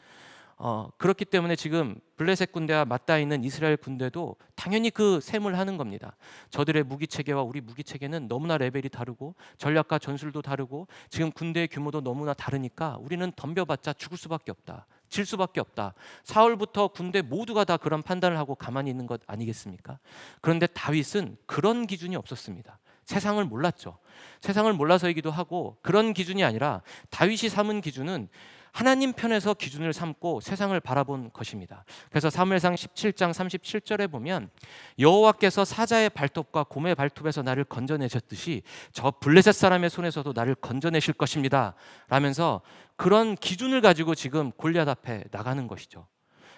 그렇기 때문에 지금 블레셋 군대와 맞닿아 있는 이스라엘 군대도 당연히 그 셈을 하는 겁니다. 저들의 무기 체계와 우리 무기 체계는 너무나 레벨이 다르고 전략과 전술도 다르고 지금 군대의 규모도 너무나 다르니까 우리는 덤벼봤자 죽을 수밖에 없다. 질 수밖에 없다. 사울부터 군대 모두가 다 그런 판단을 하고 가만히 있는 것 아니겠습니까? 그런데 다윗은 그런 기준이 없었습니다. 세상을 몰랐죠. 세상을 몰라서이기도 하고 그런 기준이 아니라 다윗이 삼은 기준은 하나님 편에서 기준을 삼고 세상을 바라본 것입니다. 그래서 사무엘상 17장 37절에 보면 여호와께서 사자의 발톱과 곰의 발톱에서 나를 건져내셨듯이 저 블레셋 사람의 손에서도 나를 건져내실 것입니다 라면서 그런 기준을 가지고 지금 골리앗 앞에 나가는 것이죠.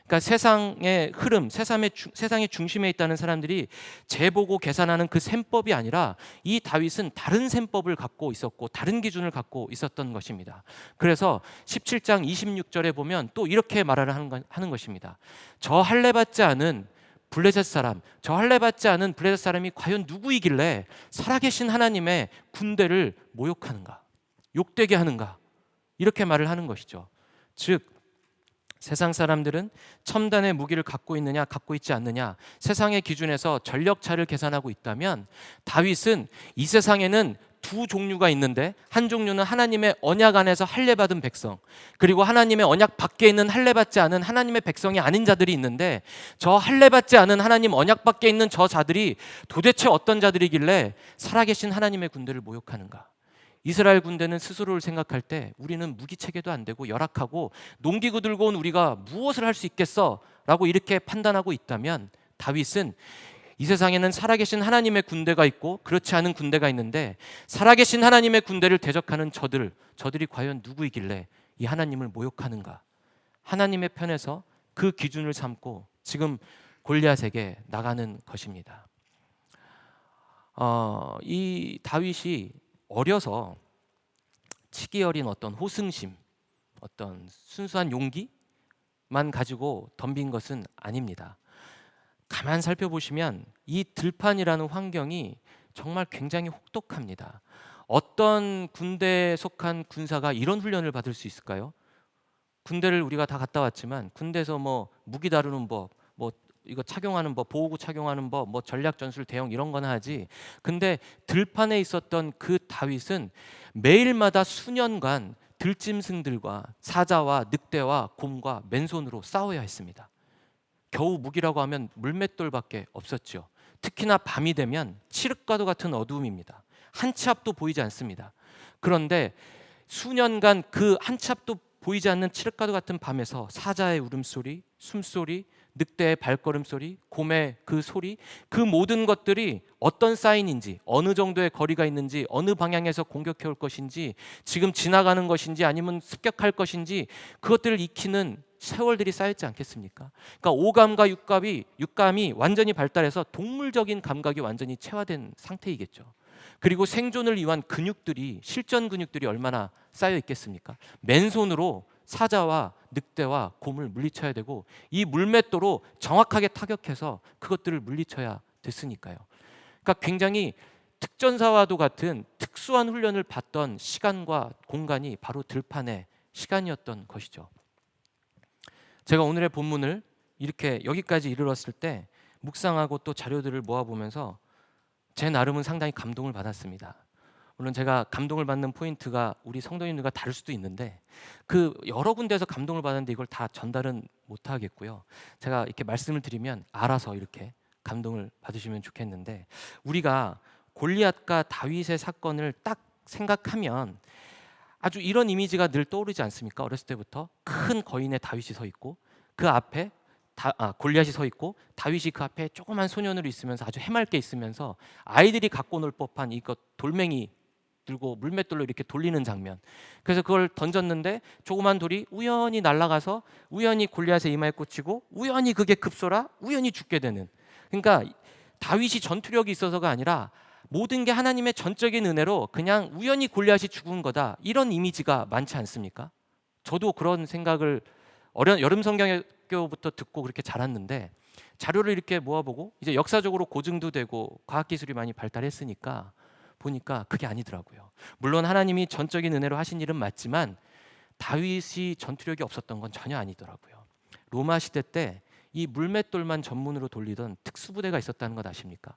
그러니까 세상의 흐름, 세상의 중심에 있다는 사람들이 재보고 계산하는 그 셈법이 아니라 이 다윗은 다른 셈법을 갖고 있었고 다른 기준을 갖고 있었던 것입니다. 그래서 17장 26절에 보면 또 이렇게 말을 하는 것입니다. 저 할례받지 않은 블레셋 사람, 저 할례받지 않은 블레셋 사람이 과연 누구이길래 살아계신 하나님의 군대를 모욕하는가, 욕되게 하는가, 이렇게 말을 하는 것이죠. 즉 세상 사람들은 첨단의 무기를 갖고 있느냐 갖고 있지 않느냐 세상의 기준에서 전력차를 계산하고 있다면 다윗은 이 세상에는 두 종류가 있는데 한 종류는 하나님의 언약 안에서 할례받은 백성, 그리고 하나님의 언약 밖에 있는 할례받지 않은 하나님의 백성이 아닌 자들이 있는데 저 할례받지 않은 하나님 언약 밖에 있는 저 자들이 도대체 어떤 자들이길래 살아계신 하나님의 군대를 모욕하는가. 이스라엘 군대는 스스로를 생각할 때 우리는 무기체계도 안 되고 열악하고 농기구 들고 온 우리가 무엇을 할 수 있겠어? 라고 이렇게 판단하고 있다면 다윗은 이 세상에는 살아계신 하나님의 군대가 있고 그렇지 않은 군대가 있는데 살아계신 하나님의 군대를 대적하는 저들이 과연 누구이길래 이 하나님을 모욕하는가? 하나님의 편에서 그 기준을 삼고 지금 골리앗에게 나가는 것입니다. 이 다윗이 어려서 치기 어린 어떤 호승심, 어떤 순수한 용기만 가지고 덤빈 것은 아닙니다. 가만 살펴보시면 이 들판이라는 환경이 정말 굉장히 혹독합니다. 어떤 군대에 속한 군사가 이런 훈련을 받을 수 있을까요? 군대를 우리가 다 갔다 왔지만 군대에서 뭐 무기 다루는 법, 뭐 이거 착용하는 법, 보호구 착용하는 법, 뭐 전략 전술 대응 이런 거나 하지. 근데 들판에 있었던 그 다윗은 매일마다 수년간 들짐승들과 사자와 늑대와 곰과 맨손으로 싸워야 했습니다. 겨우 무기라고 하면 물맷돌밖에 없었죠. 특히나 밤이 되면 칠흑과도 같은 어두움입니다. 한 치 앞도 보이지 않습니다. 그런데 수년간 그 한 치 앞도 보이지 않는 칠흑과도 같은 밤에서 사자의 울음소리, 숨소리, 늑대의 발걸음소리, 곰의 그 소리, 그 모든 것들이 어떤 사인인지, 어느 정도의 거리가 있는지, 어느 방향에서 공격해 올 것인지, 지금 지나가는 것인지 아니면 습격할 것인지 그것들을 익히는 세월들이 쌓였지 않겠습니까? 그러니까 오감과 육감이 완전히 발달해서 동물적인 감각이 완전히 체화된 상태이겠죠. 그리고 생존을 위한 근육들이, 실전 근육들이 얼마나 쌓여 있겠습니까? 맨손으로 사자와 늑대와 곰을 물리쳐야 되고 이 물맷도로 정확하게 타격해서 그것들을 물리쳐야 됐으니까요. 그러니까 굉장히 특전사와도 같은 특수한 훈련을 받던 시간과 공간이 바로 들판의 시간이었던 것이죠. 제가 오늘의 본문을 이렇게 여기까지 이르렀을 때 묵상하고 또 자료들을 모아보면서 제 나름은 상당히 감동을 받았습니다. 물론 제가 감동을 받는 포인트가 우리 성도님들과 다를 수도 있는데 그 여러 군데에서 감동을 받았는데 이걸 다 전달은 못하겠고요. 제가 이렇게 말씀을 드리면 알아서 이렇게 감동을 받으시면 좋겠는데 우리가 골리앗과 다윗의 사건을 딱 생각하면 아주 이런 이미지가 늘 떠오르지 않습니까? 어렸을 때부터 큰 거인의 다윗이 서 있고 그 앞에 골리앗이 서 있고 다윗이 그 앞에 조그만 소년으로 있으면서 아주 해맑게 있으면서 아이들이 갖고 놀 법한 이거 돌멩이 들고 물맷돌로 이렇게 돌리는 장면. 그래서 그걸 던졌는데 조그만 돌이 우연히 날아가서 우연히 골리앗의 이마에 꽂히고 우연히 그게 급소라 우연히 죽게 되는. 그러니까 다윗이 전투력이 있어서가 아니라 모든 게 하나님의 전적인 은혜로 그냥 우연히 골리앗이 죽은 거다. 이런 이미지가 많지 않습니까? 저도 그런 생각을 여름 성경학교부터 듣고 그렇게 자랐는데 자료를 이렇게 모아보고 이제 역사적으로 고증도 되고 과학기술이 많이 발달했으니까 보니까 그게 아니더라고요. 물론 하나님이 전적인 은혜로 하신 일은 맞지만 다윗이 전투력이 없었던 건 전혀 아니더라고요. 로마 시대 때 이 물맷돌만 전문으로 돌리던 특수부대가 있었다는 것 아십니까?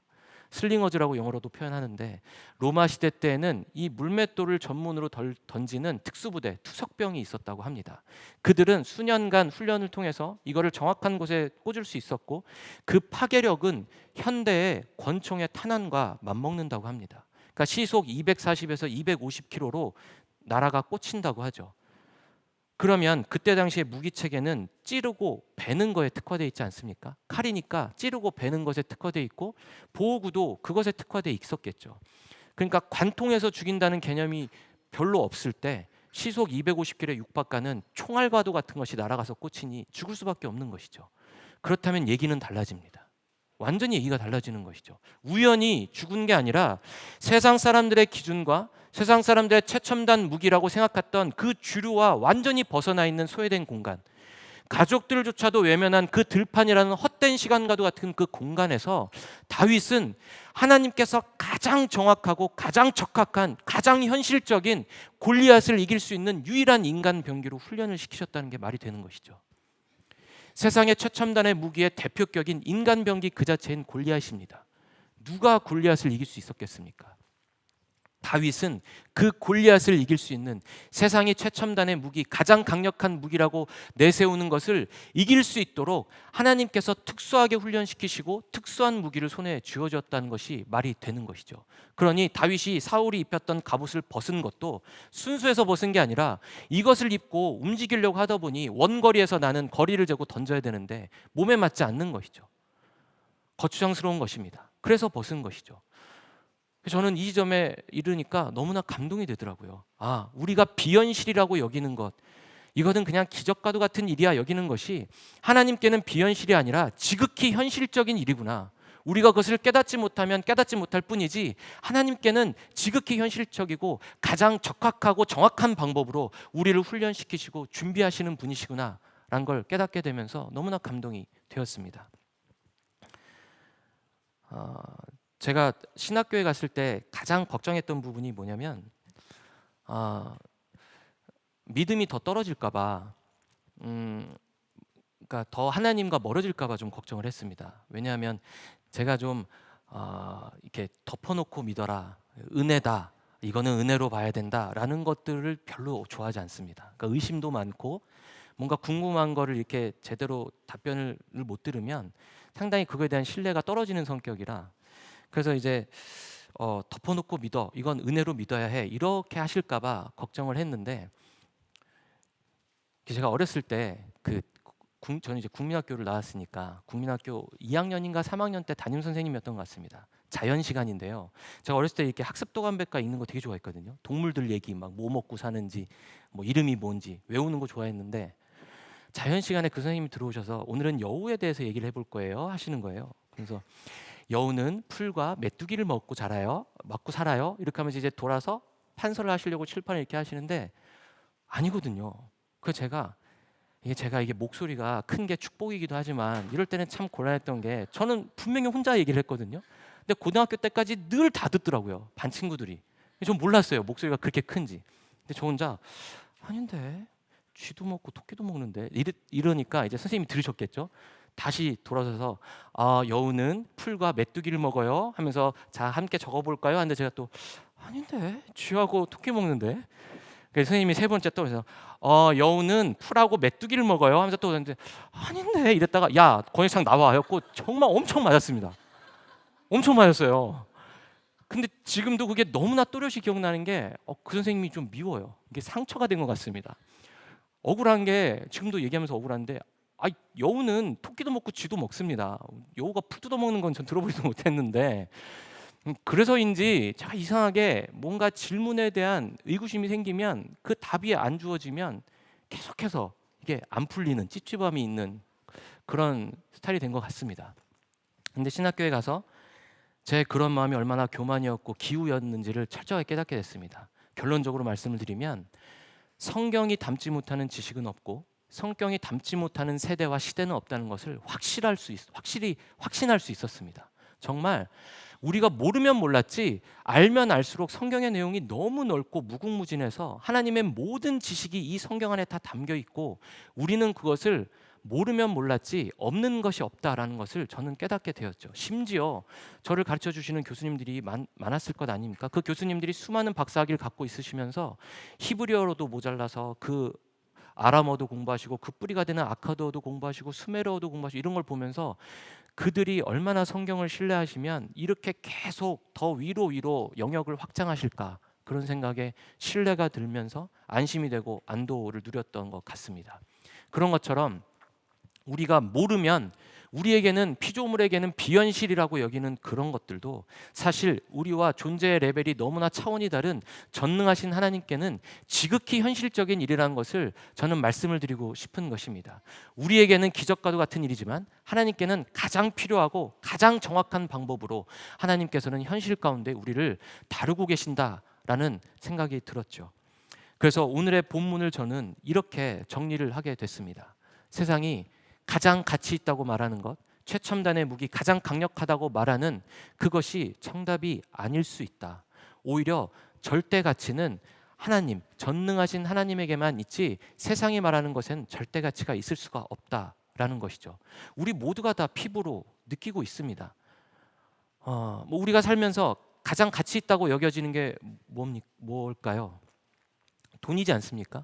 슬링어즈라고 영어로도 표현하는데 로마 시대 때에는 이 물맷돌을 전문으로 던지는 특수부대, 투석병이 있었다고 합니다. 그들은 수년간 훈련을 통해서 이거를 정확한 곳에 꽂을 수 있었고 그 파괴력은 현대의 권총의 탄환과 맞먹는다고 합니다. 그러니까 시속 240에서 250km로 나라가 꽂힌다고 하죠. 그러면 그때 당시에 무기 체계는 찌르고 베는 거에 특화되어 있지 않습니까? 칼이니까 찌르고 베는 것에 특화되어 있고 보호구도 그것에 특화되어 있었겠죠. 그러니까 관통해서 죽인다는 개념이 별로 없을 때 시속 250km에 육박가는 총알과도 같은 것이 날아가서 꽂히니 죽을 수밖에 없는 것이죠. 그렇다면 얘기는 달라집니다. 완전히 얘기가 달라지는 것이죠. 우연히 죽은 게 아니라 세상 사람들의 기준과 세상 사람들의 최첨단 무기라고 생각했던 그 주류와 완전히 벗어나 있는 소외된 공간, 가족들조차도 외면한 그 들판이라는 헛된 시간과도 같은 그 공간에서 다윗은 하나님께서 가장 정확하고 가장 적합한 가장 현실적인 골리앗을 이길 수 있는 유일한 인간 병기로 훈련을 시키셨다는 게 말이 되는 것이죠. 세상의 최첨단의 무기의 대표격인 인간 병기 그 자체인 골리앗입니다. 누가 골리앗을 이길 수 있었겠습니까? 다윗은 그 골리앗을 이길 수 있는 세상의 최첨단의 무기, 가장 강력한 무기라고 내세우는 것을 이길 수 있도록 하나님께서 특수하게 훈련시키시고 특수한 무기를 손에 쥐어줬다는 것이 말이 되는 것이죠. 그러니 다윗이 사울이 입혔던 갑옷을 벗은 것도 순수해서 벗은 게 아니라 이것을 입고 움직이려고 하다 보니 원거리에서 나는 거리를 재고 던져야 되는데 몸에 맞지 않는 것이죠. 거추장스러운 것입니다. 그래서 벗은 것이죠. 저는 이 지점에 이르니까 너무나 감동이 되더라고요. 아, 우리가 비현실이라고 여기는 것, 이것은 그냥 기적과도 같은 일이야 여기는 것이 하나님께는 비현실이 아니라 지극히 현실적인 일이구나. 우리가 그것을 깨닫지 못하면 깨닫지 못할 뿐이지 하나님께는 지극히 현실적이고 가장 적합하고 정확한 방법으로 우리를 훈련시키시고 준비하시는 분이시구나 라는 걸 깨닫게 되면서 너무나 감동이 되었습니다. 제가 신학교에 갔을 때 가장 걱정했던 부분이 뭐냐면 믿음이 더 떨어질까 봐 그러니까 더 하나님과 멀어질까 봐 좀 걱정을 했습니다. 왜냐하면 제가 좀 이렇게 덮어놓고 믿어라, 은혜다, 이거는 은혜로 봐야 된다라는 것들을 별로 좋아하지 않습니다. 그러니까 의심도 많고 뭔가 궁금한 거를 이렇게 제대로 답변을 못 들으면 상당히 그거에 대한 신뢰가 떨어지는 성격이라 그래서 이제 덮어놓고 믿어, 이건 은혜로 믿어야 해, 이렇게 하실까 봐 걱정을 했는데 제가 어렸을 때 저는 이제 국민학교를 나왔으니까 국민학교 2학년인가 3학년 때 담임 선생님이었던 것 같습니다. 자연 시간인데요. 제가 어렸을 때 이렇게 학습 도감백과 읽는 거 되게 좋아했거든요. 동물들 얘기 막 뭐 먹고 사는지 뭐 이름이 뭔지 외우는 거 좋아했는데 자연 시간에 그 선생님이 들어오셔서 오늘은 여우에 대해서 얘기를 해볼 거예요 하시는 거예요. 그래서 여우는 풀과 메뚜기를 먹고 살아요. 이렇게 하면서 이제 돌아서 판서를 하시려고 칠판을 이렇게 하시는데 아니거든요. 그래서 제가 이게 목소리가 큰 게 축복이기도 하지만 이럴 때는 참 곤란했던 게 저는 분명히 혼자 얘기를 했거든요. 근데 고등학교 때까지 늘 다 듣더라고요. 반 친구들이. 전 몰랐어요. 목소리가 그렇게 큰지. 근데 저 혼자 아닌데 쥐도 먹고 토끼도 먹는데 이러니까 이제 선생님이 들으셨겠죠. 다시 돌아서서 여우는 풀과 메뚜기를 먹어요 하면서 자 함께 적어볼까요? 하는데 제가 또 아닌데 쥐하고 토끼 먹는데 그래서 선생님이 세 번째 또 그래서 여우는 풀하고 메뚜기를 먹어요 하면서 또 그랬는데 아닌데 이랬다가 야 권혜창 나와 하였고 정말 엄청 맞았습니다. 엄청 맞았어요. 근데 지금도 그게 너무나 또렷이 기억나는 게 그 선생님이 좀 미워요. 이게 상처가 된 것 같습니다. 억울한 게 지금도 얘기하면서 억울한데 여우는 토끼도 먹고 쥐도 먹습니다. 여우가 풀 뜯어먹는 건 전 들어보지도 못했는데 그래서인지 제가 이상하게 뭔가 질문에 대한 의구심이 생기면 그 답이 안 주어지면 계속해서 이게 안 풀리는 찝찝함이 있는 그런 스타일이 된 것 같습니다. 근데 신학교에 가서 제 그런 마음이 얼마나 교만이었고 기우였는지를 철저하게 깨닫게 됐습니다. 결론적으로 말씀을 드리면 성경이 담지 못하는 지식은 없고 성경이 담지 못하는 세대와 시대는 없다는 것을 확실히 확신할 수 있었습니다. 정말 우리가 모르면 몰랐지 알면 알수록 성경의 내용이 너무 넓고 무궁무진해서 하나님의 모든 지식이 이 성경 안에 다 담겨 있고 우리는 그것을 모르면 몰랐지 없는 것이 없다라는 것을 저는 깨닫게 되었죠. 심지어 저를 가르쳐 주시는 교수님들이 많았을 것 아닙니까? 그 교수님들이 수많은 박사학위를 갖고 있으시면서 히브리어로도 모자라서 그 아람어도 공부하시고 그 뿌리가 되는 아카드어도 공부하시고 수메르어도 공부하시고 이런 걸 보면서 그들이 얼마나 성경을 신뢰하시면 이렇게 계속 더 위로 영역을 확장하실까, 그런 생각에 신뢰가 들면서 안심이 되고 안도를 누렸던 것 같습니다. 그런 것처럼 우리가 모르면 우리에게는, 피조물에게는 비현실이라고 여기는 그런 것들도 사실 우리와 존재의 레벨이 너무나 차원이 다른 전능하신 하나님께는 지극히 현실적인 일이라는 것을 저는 말씀을 드리고 싶은 것입니다. 우리에게는 기적과도 같은 일이지만 하나님께는 가장 필요하고 가장 정확한 방법으로 하나님께서는 현실 가운데 우리를 다루고 계신다라는 생각이 들었죠. 그래서 오늘의 본문을 저는 이렇게 정리를 하게 됐습니다. 세상이 가장 가치 있다고 말하는 것, 최첨단의 무기, 가장 강력하다고 말하는 그것이 정답이 아닐 수 있다. 오히려 절대 가치는 하나님, 전능하신 하나님에게만 있지 세상이 말하는 것엔 절대 가치가 있을 수가 없다라는 것이죠. 우리 모두가 다 피부로 느끼고 있습니다. 우리가 살면서 가장 가치 있다고 여겨지는 게 뭘까요? 돈이지 않습니까?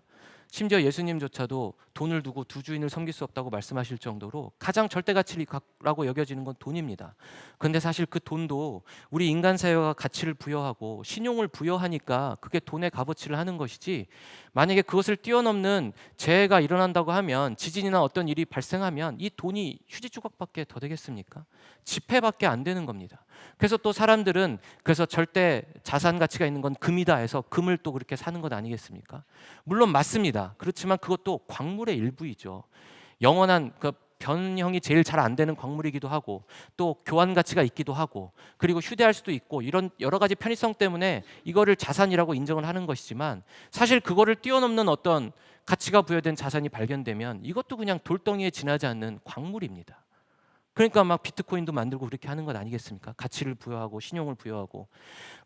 심지어 예수님조차도 돈을 두고 두 주인을 섬길 수 없다고 말씀하실 정도로 가장 절대 가치라고 여겨지는 건 돈입니다. 그런데 사실 그 돈도 우리 인간 사회가 가치를 부여하고 신용을 부여하니까 그게 돈의 값어치를 하는 것이지, 만약에 그것을 뛰어넘는 재해가 일어난다고 하면, 지진이나 어떤 일이 발생하면 이 돈이 휴지 조각밖에 더 되겠습니까? 지폐밖에 안 되는 겁니다. 그래서 또 사람들은 그래서 절대 자산 가치가 있는 건 금이다 해서 금을 또 그렇게 사는 것 아니겠습니까? 물론 맞습니다. 그렇지만 그것도 광물의 일부이죠. 영원한 그 변형이 제일 잘 안 되는 광물이기도 하고, 또 교환 가치가 있기도 하고, 그리고 휴대할 수도 있고, 이런 여러 가지 편의성 때문에 이거를 자산이라고 인정을 하는 것이지만, 사실 그거를 뛰어넘는 어떤 가치가 부여된 자산이 발견되면 이것도 그냥 돌덩이에 지나지 않는 광물입니다. 그러니까 막 비트코인도 만들고 그렇게 하는 것 아니겠습니까? 가치를 부여하고 신용을 부여하고.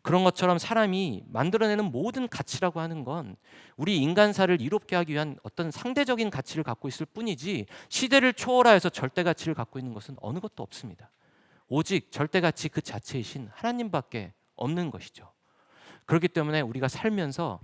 그런 것처럼 사람이 만들어내는 모든 가치라고 하는 건 우리 인간사를 이롭게 하기 위한 어떤 상대적인 가치를 갖고 있을 뿐이지, 시대를 초월하여서 절대 가치를 갖고 있는 것은 어느 것도 없습니다. 오직 절대 가치 그 자체이신 하나님밖에 없는 것이죠. 그렇기 때문에 우리가 살면서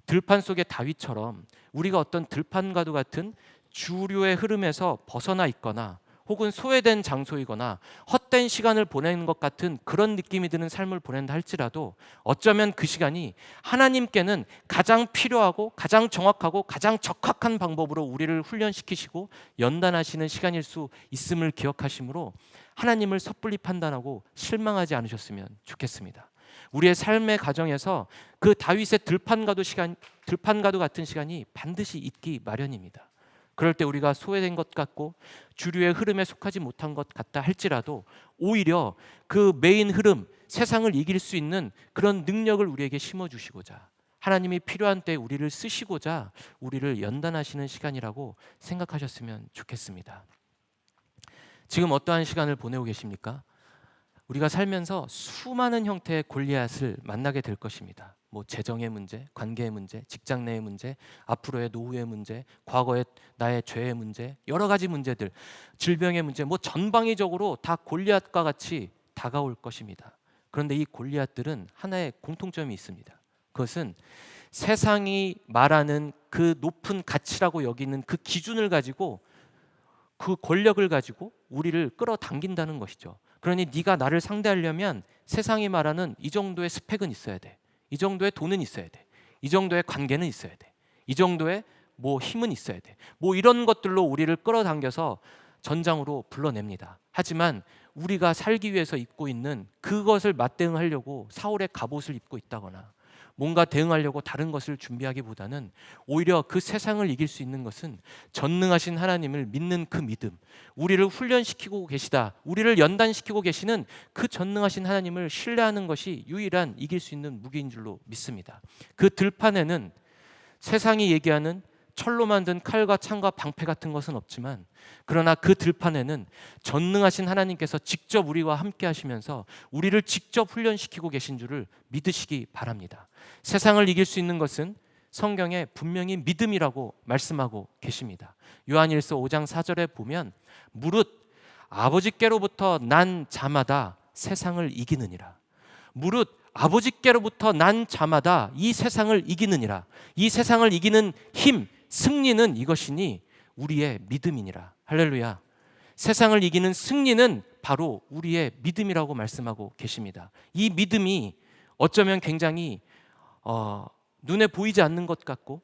들판 속의 다윗처럼 우리가 어떤 들판과도 같은 주류의 흐름에서 벗어나 있거나 혹은 소외된 장소이거나 헛된 시간을 보내는 것 같은 그런 느낌이 드는 삶을 보낸다 할지라도, 어쩌면 그 시간이 하나님께는 가장 필요하고 가장 정확하고 가장 적합한 방법으로 우리를 훈련시키시고 연단하시는 시간일 수 있음을 기억하시므로 하나님을 섣불리 판단하고 실망하지 않으셨으면 좋겠습니다. 우리의 삶의 가정에서 그 다윗의 들판과도 같은 시간이 반드시 있기 마련입니다. 그럴 때 우리가 소외된 것 같고 주류의 흐름에 속하지 못한 것 같다 할지라도, 오히려 그 메인 흐름, 세상을 이길 수 있는 그런 능력을 우리에게 심어주시고자, 하나님이 필요한 때 우리를 쓰시고자 우리를 연단하시는 시간이라고 생각하셨으면 좋겠습니다. 지금 어떠한 시간을 보내고 계십니까? 우리가 살면서 수많은 형태의 골리앗을 만나게 될 것입니다. 재정의 문제, 관계의 문제, 직장 내의 문제, 앞으로의 노후의 문제, 과거의 나의 죄의 문제, 여러 가지 문제들, 질병의 문제, 전방위적으로 다 골리앗과 같이 다가올 것입니다. 그런데 이 골리앗들은 하나의 공통점이 있습니다. 그것은 세상이 말하는 그 높은 가치라고 여기는 그 기준을 가지고, 그 권력을 가지고 우리를 끌어당긴다는 것이죠. 그러니 네가 나를 상대하려면 세상이 말하는 이 정도의 스펙은 있어야 돼. 이 정도의 돈은 있어야 돼. 이 정도의 관계는 있어야 돼. 이 정도의 힘은 있어야 돼. 이런 것들로 우리를 끌어당겨서 전장으로 불러냅니다. 하지만 우리가 살기 위해서 입고 있는 그것을 맞대응하려고 사울의 갑옷을 입고 있다거나 뭔가 대응하려고 다른 것을 준비하기보다는, 오히려 그 세상을 이길 수 있는 것은 전능하신 하나님을 믿는 그 믿음, 우리를 훈련시키고 계시다, 우리를 연단시키고 계시는 그 전능하신 하나님을 신뢰하는 것이 유일한 이길 수 있는 무기인 줄로 믿습니다. 그 들판에는 세상이 얘기하는 철로 만든 칼과 창과 방패 같은 것은 없지만, 그러나 그 들판에는 전능하신 하나님께서 직접 우리와 함께 하시면서 우리를 직접 훈련시키고 계신 줄을 믿으시기 바랍니다. 세상을 이길 수 있는 것은 성경에 분명히 믿음이라고 말씀하고 계십니다. 요한일서 5장 4절에 보면 무릇 아버지께로부터 난 자마다 세상을 이기느니라. 무릇 아버지께로부터 난 자마다 이 세상을 이기느니라. 이 세상을 이기는 힘, 승리는 이것이니 우리의 믿음이니라. 할렐루야. 세상을 이기는 승리는 바로 우리의 믿음이라고 말씀하고 계십니다. 이 믿음이 어쩌면 굉장히 눈에 보이지 않는 것 같고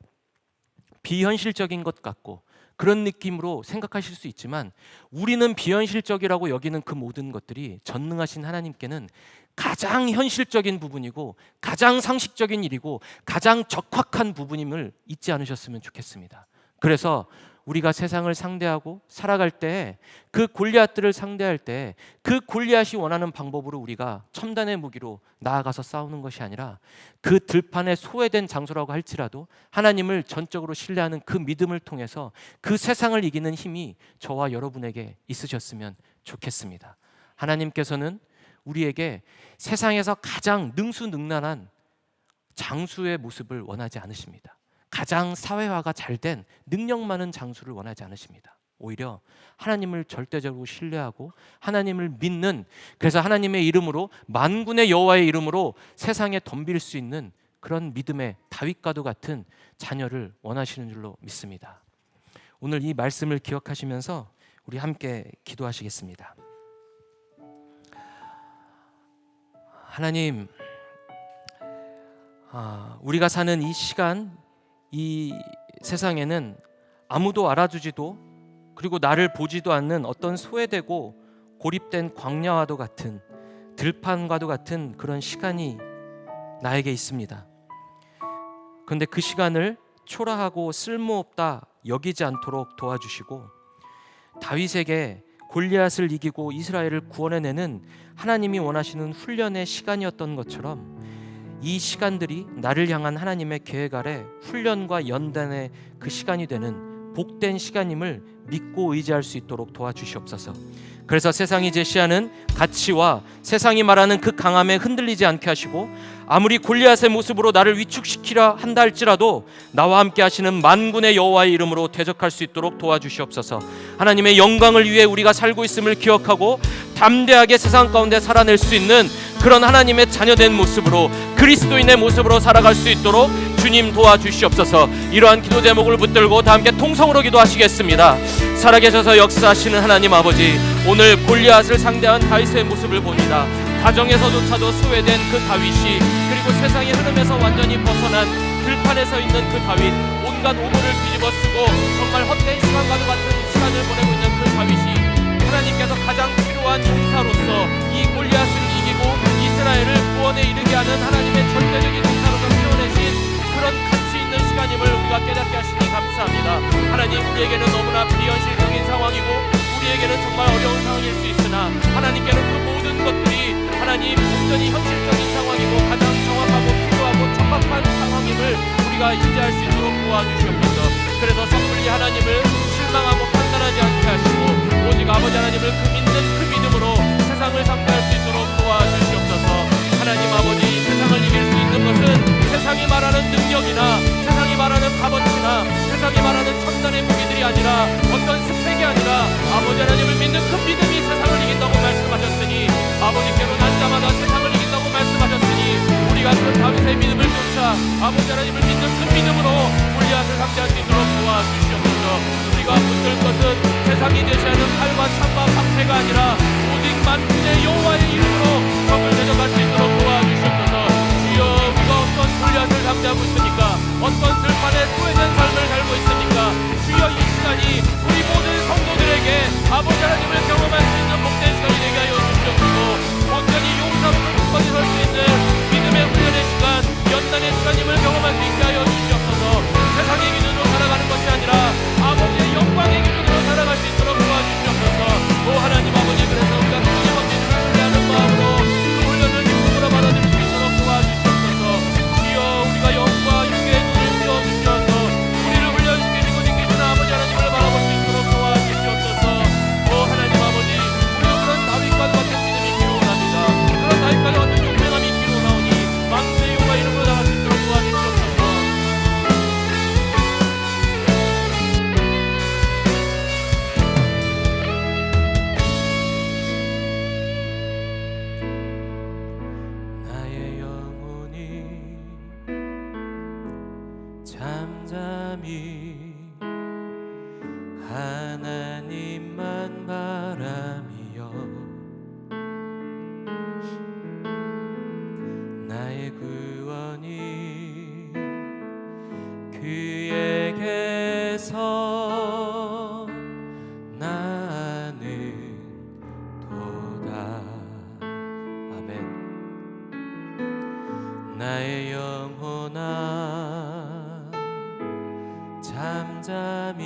비현실적인 것 같고 그런 느낌으로 생각하실 수 있지만, 우리는 비현실적이라고 여기는 그 모든 것들이 전능하신 하나님께는 가장 현실적인 부분이고 가장 상식적인 일이고 가장 적확한 부분임을 잊지 않으셨으면 좋겠습니다. 그래서 우리가 세상을 상대하고 살아갈 때, 그 골리앗들을 상대할 때 그 골리앗이 원하는 방법으로 우리가 첨단의 무기로 나아가서 싸우는 것이 아니라, 그 들판에 소외된 장소라고 할지라도 하나님을 전적으로 신뢰하는 그 믿음을 통해서 그 세상을 이기는 힘이 저와 여러분에게 있으셨으면 좋겠습니다. 하나님께서는 우리에게 세상에서 가장 능수능란한 장수의 모습을 원하지 않으십니다. 가장 사회화가 잘된 능력 많은 장수를 원하지 않으십니다. 오히려 하나님을 절대적으로 신뢰하고 하나님을 믿는, 그래서 하나님의 이름으로, 만군의 여호와의 이름으로 세상에 덤빌 수 있는 그런 믿음의 다윗과도 같은 자녀를 원하시는 줄로 믿습니다. 오늘 이 말씀을 기억하시면서 우리 함께 기도하시겠습니다. 하나님, 우리가 사는 이 시간, 이 세상에는 아무도 알아주지도 그리고 나를 보지도 않는 어떤 소외되고 고립된 광야와도 같은, 들판과도 같은 그런 시간이 나에게 있습니다. 그런데 그 시간을 초라하고 쓸모없다 여기지 않도록 도와주시고, 다윗에게 골리앗을 이기고 이스라엘을 구원해내는 하나님이 원하시는 훈련의 시간이었던 것처럼, 이 시간들이 나를 향한 하나님의 계획 아래 훈련과 연단의 그 시간이 되는 복된 시간임을 믿고 의지할 수 있도록 도와주시옵소서. 그래서 세상이 제시하는 가치와 세상이 말하는 그 강함에 흔들리지 않게 하시고, 아무리 골리앗의 모습으로 나를 위축시키려 한다 할지라도 나와 함께 하시는 만군의 여호와의 이름으로 대적할 수 있도록 도와주시옵소서. 하나님의 영광을 위해 우리가 살고 있음을 기억하고 담대하게 세상 가운데 살아낼 수 있는 그런 하나님의 자녀된 모습으로, 그리스도인의 모습으로 살아갈 수 있도록 주님 도와주시옵소서. 이러한 기도 제목을 붙들고 다 함께 통성으로 기도하시겠습니다. 살아계셔서 역사하시는 하나님 아버지, 오늘 골리앗을 상대한 다윗의 모습을 봅니다. 가정에서조차도 소외된 그 다윗이, 그리고 세상의 흐름에서 완전히 벗어난 들판에 서 있는 그 다윗, 온갖 오물을 뒤집어 쓰고 정말 헛된 시간과도 같은 시간을 보내고 있는 그 다윗이 하나님께서 가장 필요한 용사로서 이 골리앗을 이기고 이스라엘을 구원에 이르게 하는 하나님의 절대적인 용사로서 세워내신 그런 가치 있는 시간임을 우리가 깨닫게 하시니 감사합니다. 하나님, 우리에게는 너무나 비현실적인 상황이고 우리에게는 정말 어려운 상황일 수 있으나, 하나님께는 그 모든 것들이 하나님 온전히 현실적인 상황이고 가장 정확하고 필요하고 적합한 상황임을 우리가 인지할 수 있도록 도와주시옵소서. 그래서 섣불리 하나님을 실망하고 판단하지 않게 하시고 오직 아버지 하나님을 믿는 그 믿음으로 세상을 상대할 수 있도록 도와주시옵소서. 하나님 아버지, 세상을 이길 수 있는 것은 세상이 말하는 능력이나 세상이 말하는 값어치나 세상이 말하는 첨단의 무기들이 아니라, 어떤 스펙이 아니라 아버지 하나님을 믿는 그 믿음이 세상을 이긴다고 말씀하셨으니, 아버지께로 날짜마다 세상을 이긴다고 말씀하셨으니, 우리가 그 다윗의 믿음을 쫓아 아버지 하나님을 믿는 그 믿음으로 골리앗을 상대할 수 있도록 도와주시옵소서. 우리가 붙들 것은 세상이 제시하는 칼과 창과 방패가 아니라 오직 만군의 여호와의 이름으로 잠잠히 하나님만 바라며 나의 구원이 그에게서 나는 도다. 아멘. 나의 영혼아 잠잠히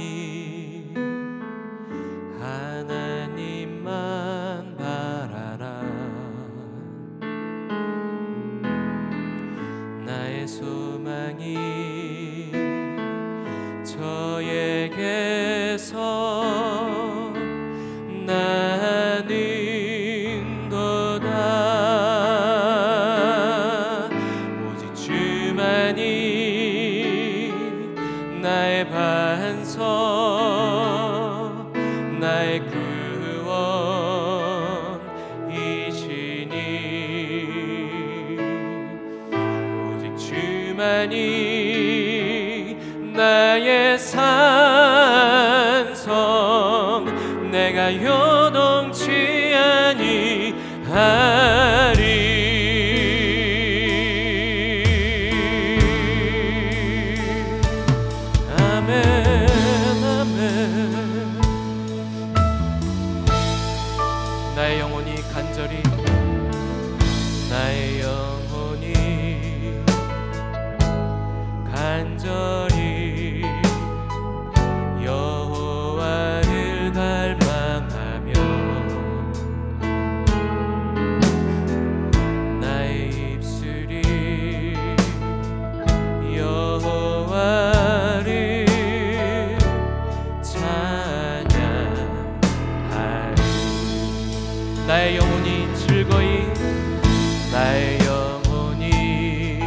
하나님만 바라라. 나의 소망이 저에게서 나는 도다. 오직 주만이 나의 반석 나의 구원이시니 오직 주만이 나의 산성 내가 요동치 아니하리. 나의 영혼이 간절히 나의 영혼이 간절히 여호와를 갈망하며 나의 입술이 여호와를 찬양하리. 나의 영혼이 즐거이 나의 영혼이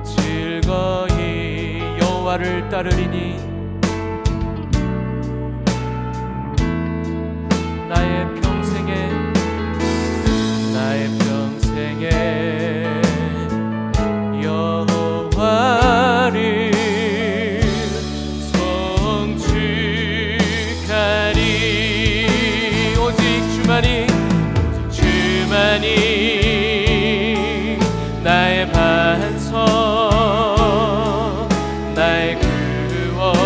즐거이 여호와를 따르리니 나의 평생에 여호와를 송축하리. 오직 주만이 나의 반석 나의 구원이시니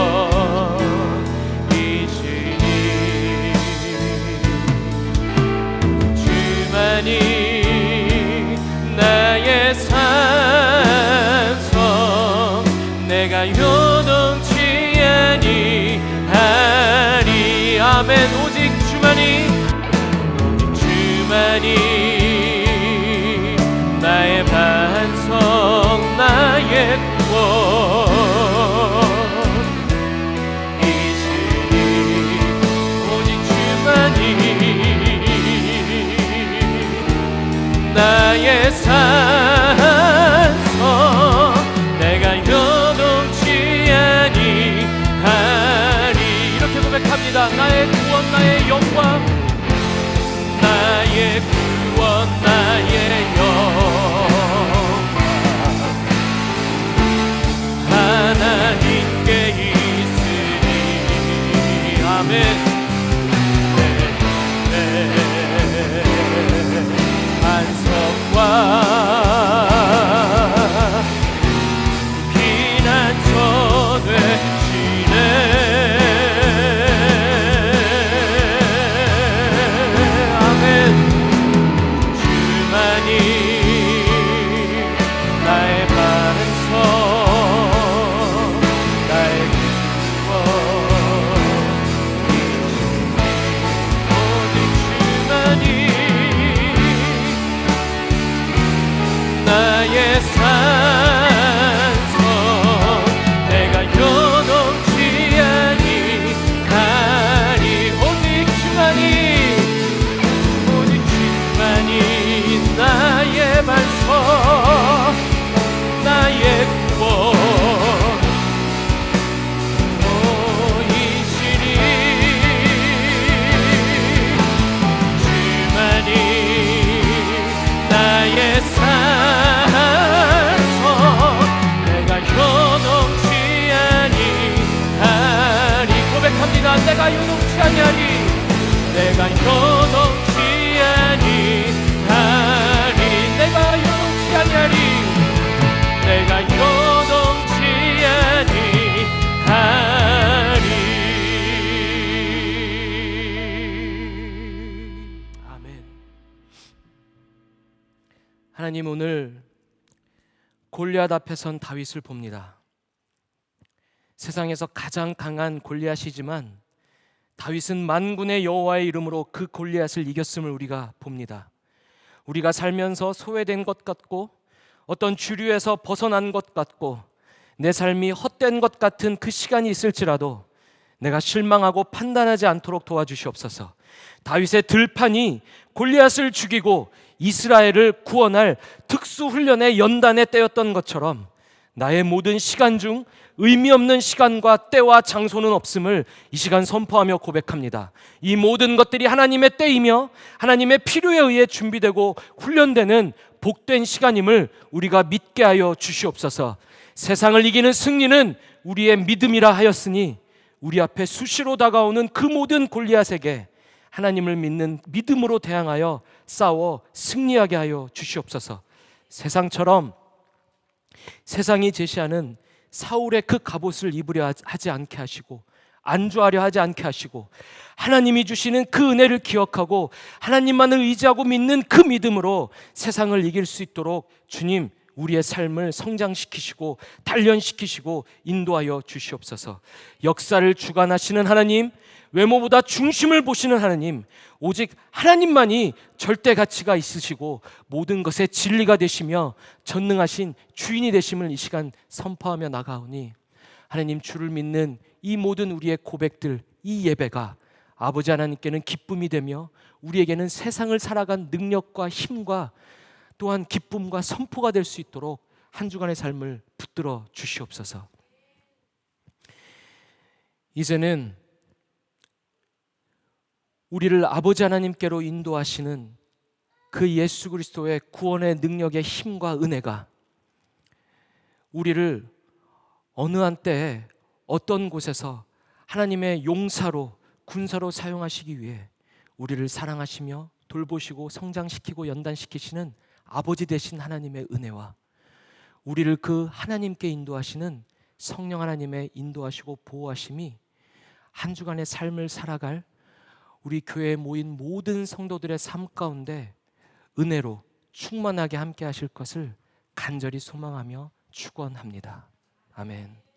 주만이 나의 산성 내가 요동치 아니하리. 아멘. 오직 주만이 나의 반석 나의 구원이시니 오직 주만이 나의 산성 내가 요동치 아니하리. 이렇게 고백합니다. 나의 구원 나의 영광 나의 구원 나의 영광 하나님께 있으니. 아멘. 반석과 아니하리. 내가 요동치 아니하리. 내가 요동치 아니하리. 내가 요동치 아니하리. 아멘. 하나님, 오늘 골리앗 앞에 선 다윗을 봅니다. 세상에서 가장 강한 골리앗이지만 다윗은 만군의 여호와의 이름으로 그 골리앗을 이겼음을 우리가 봅니다. 우리가 살면서 소외된 것 같고 어떤 주류에서 벗어난 것 같고 내 삶이 헛된 것 같은 그 시간이 있을지라도 내가 실망하고 판단하지 않도록 도와주시옵소서. 다윗의 들판이 골리앗을 죽이고 이스라엘을 구원할 특수훈련의 연단의 때였던 것처럼 나의 모든 시간 중 의미 없는 시간과 때와 장소는 없음을 이 시간 선포하며 고백합니다. 이 모든 것들이 하나님의 때이며 하나님의 필요에 의해 준비되고 훈련되는 복된 시간임을 우리가 믿게 하여 주시옵소서. 세상을 이기는 승리는 우리의 믿음이라 하였으니 우리 앞에 수시로 다가오는 그 모든 골리앗에게 하나님을 믿는 믿음으로 대항하여 싸워 승리하게 하여 주시옵소서. 세상처럼 세상이 제시하는 사울의 그 갑옷을 입으려 하지 않게 하시고 안주하려 하지 않게 하시고 하나님이 주시는 그 은혜를 기억하고 하나님만을 의지하고 믿는 그 믿음으로 세상을 이길 수 있도록 주님 우리의 삶을 성장시키시고 단련시키시고 인도하여 주시옵소서. 역사를 주관하시는 하나님, 외모보다 중심을 보시는 하나님, 오직 하나님만이 절대 가치가 있으시고 모든 것의 진리가 되시며 전능하신 주인이 되심을 이 시간 선포하며 나가오니 하나님, 주를 믿는 이 모든 우리의 고백들, 이 예배가 아버지 하나님께는 기쁨이 되며 우리에게는 세상을 살아간 능력과 힘과 또한 기쁨과 선포가 될 수 있도록 한 주간의 삶을 붙들어 주시옵소서. 이제는 우리를 아버지 하나님께로 인도하시는 그 예수 그리스도의 구원의 능력의 힘과 은혜가 우리를 어느 한때에 어떤 곳에서 하나님의 용사로 군사로 사용하시기 위해 우리를 사랑하시며 돌보시고 성장시키고 연단시키시는 아버지 되신 하나님의 은혜와 우리를 그 하나님께 인도하시는 성령 하나님의 인도하시고 보호하심이 한 주간의 삶을 살아갈 우리 교회에 모인 모든 성도들의 삶 가운데 은혜로 충만하게 함께 하실 것을 간절히 소망하며 축원합니다. 아멘.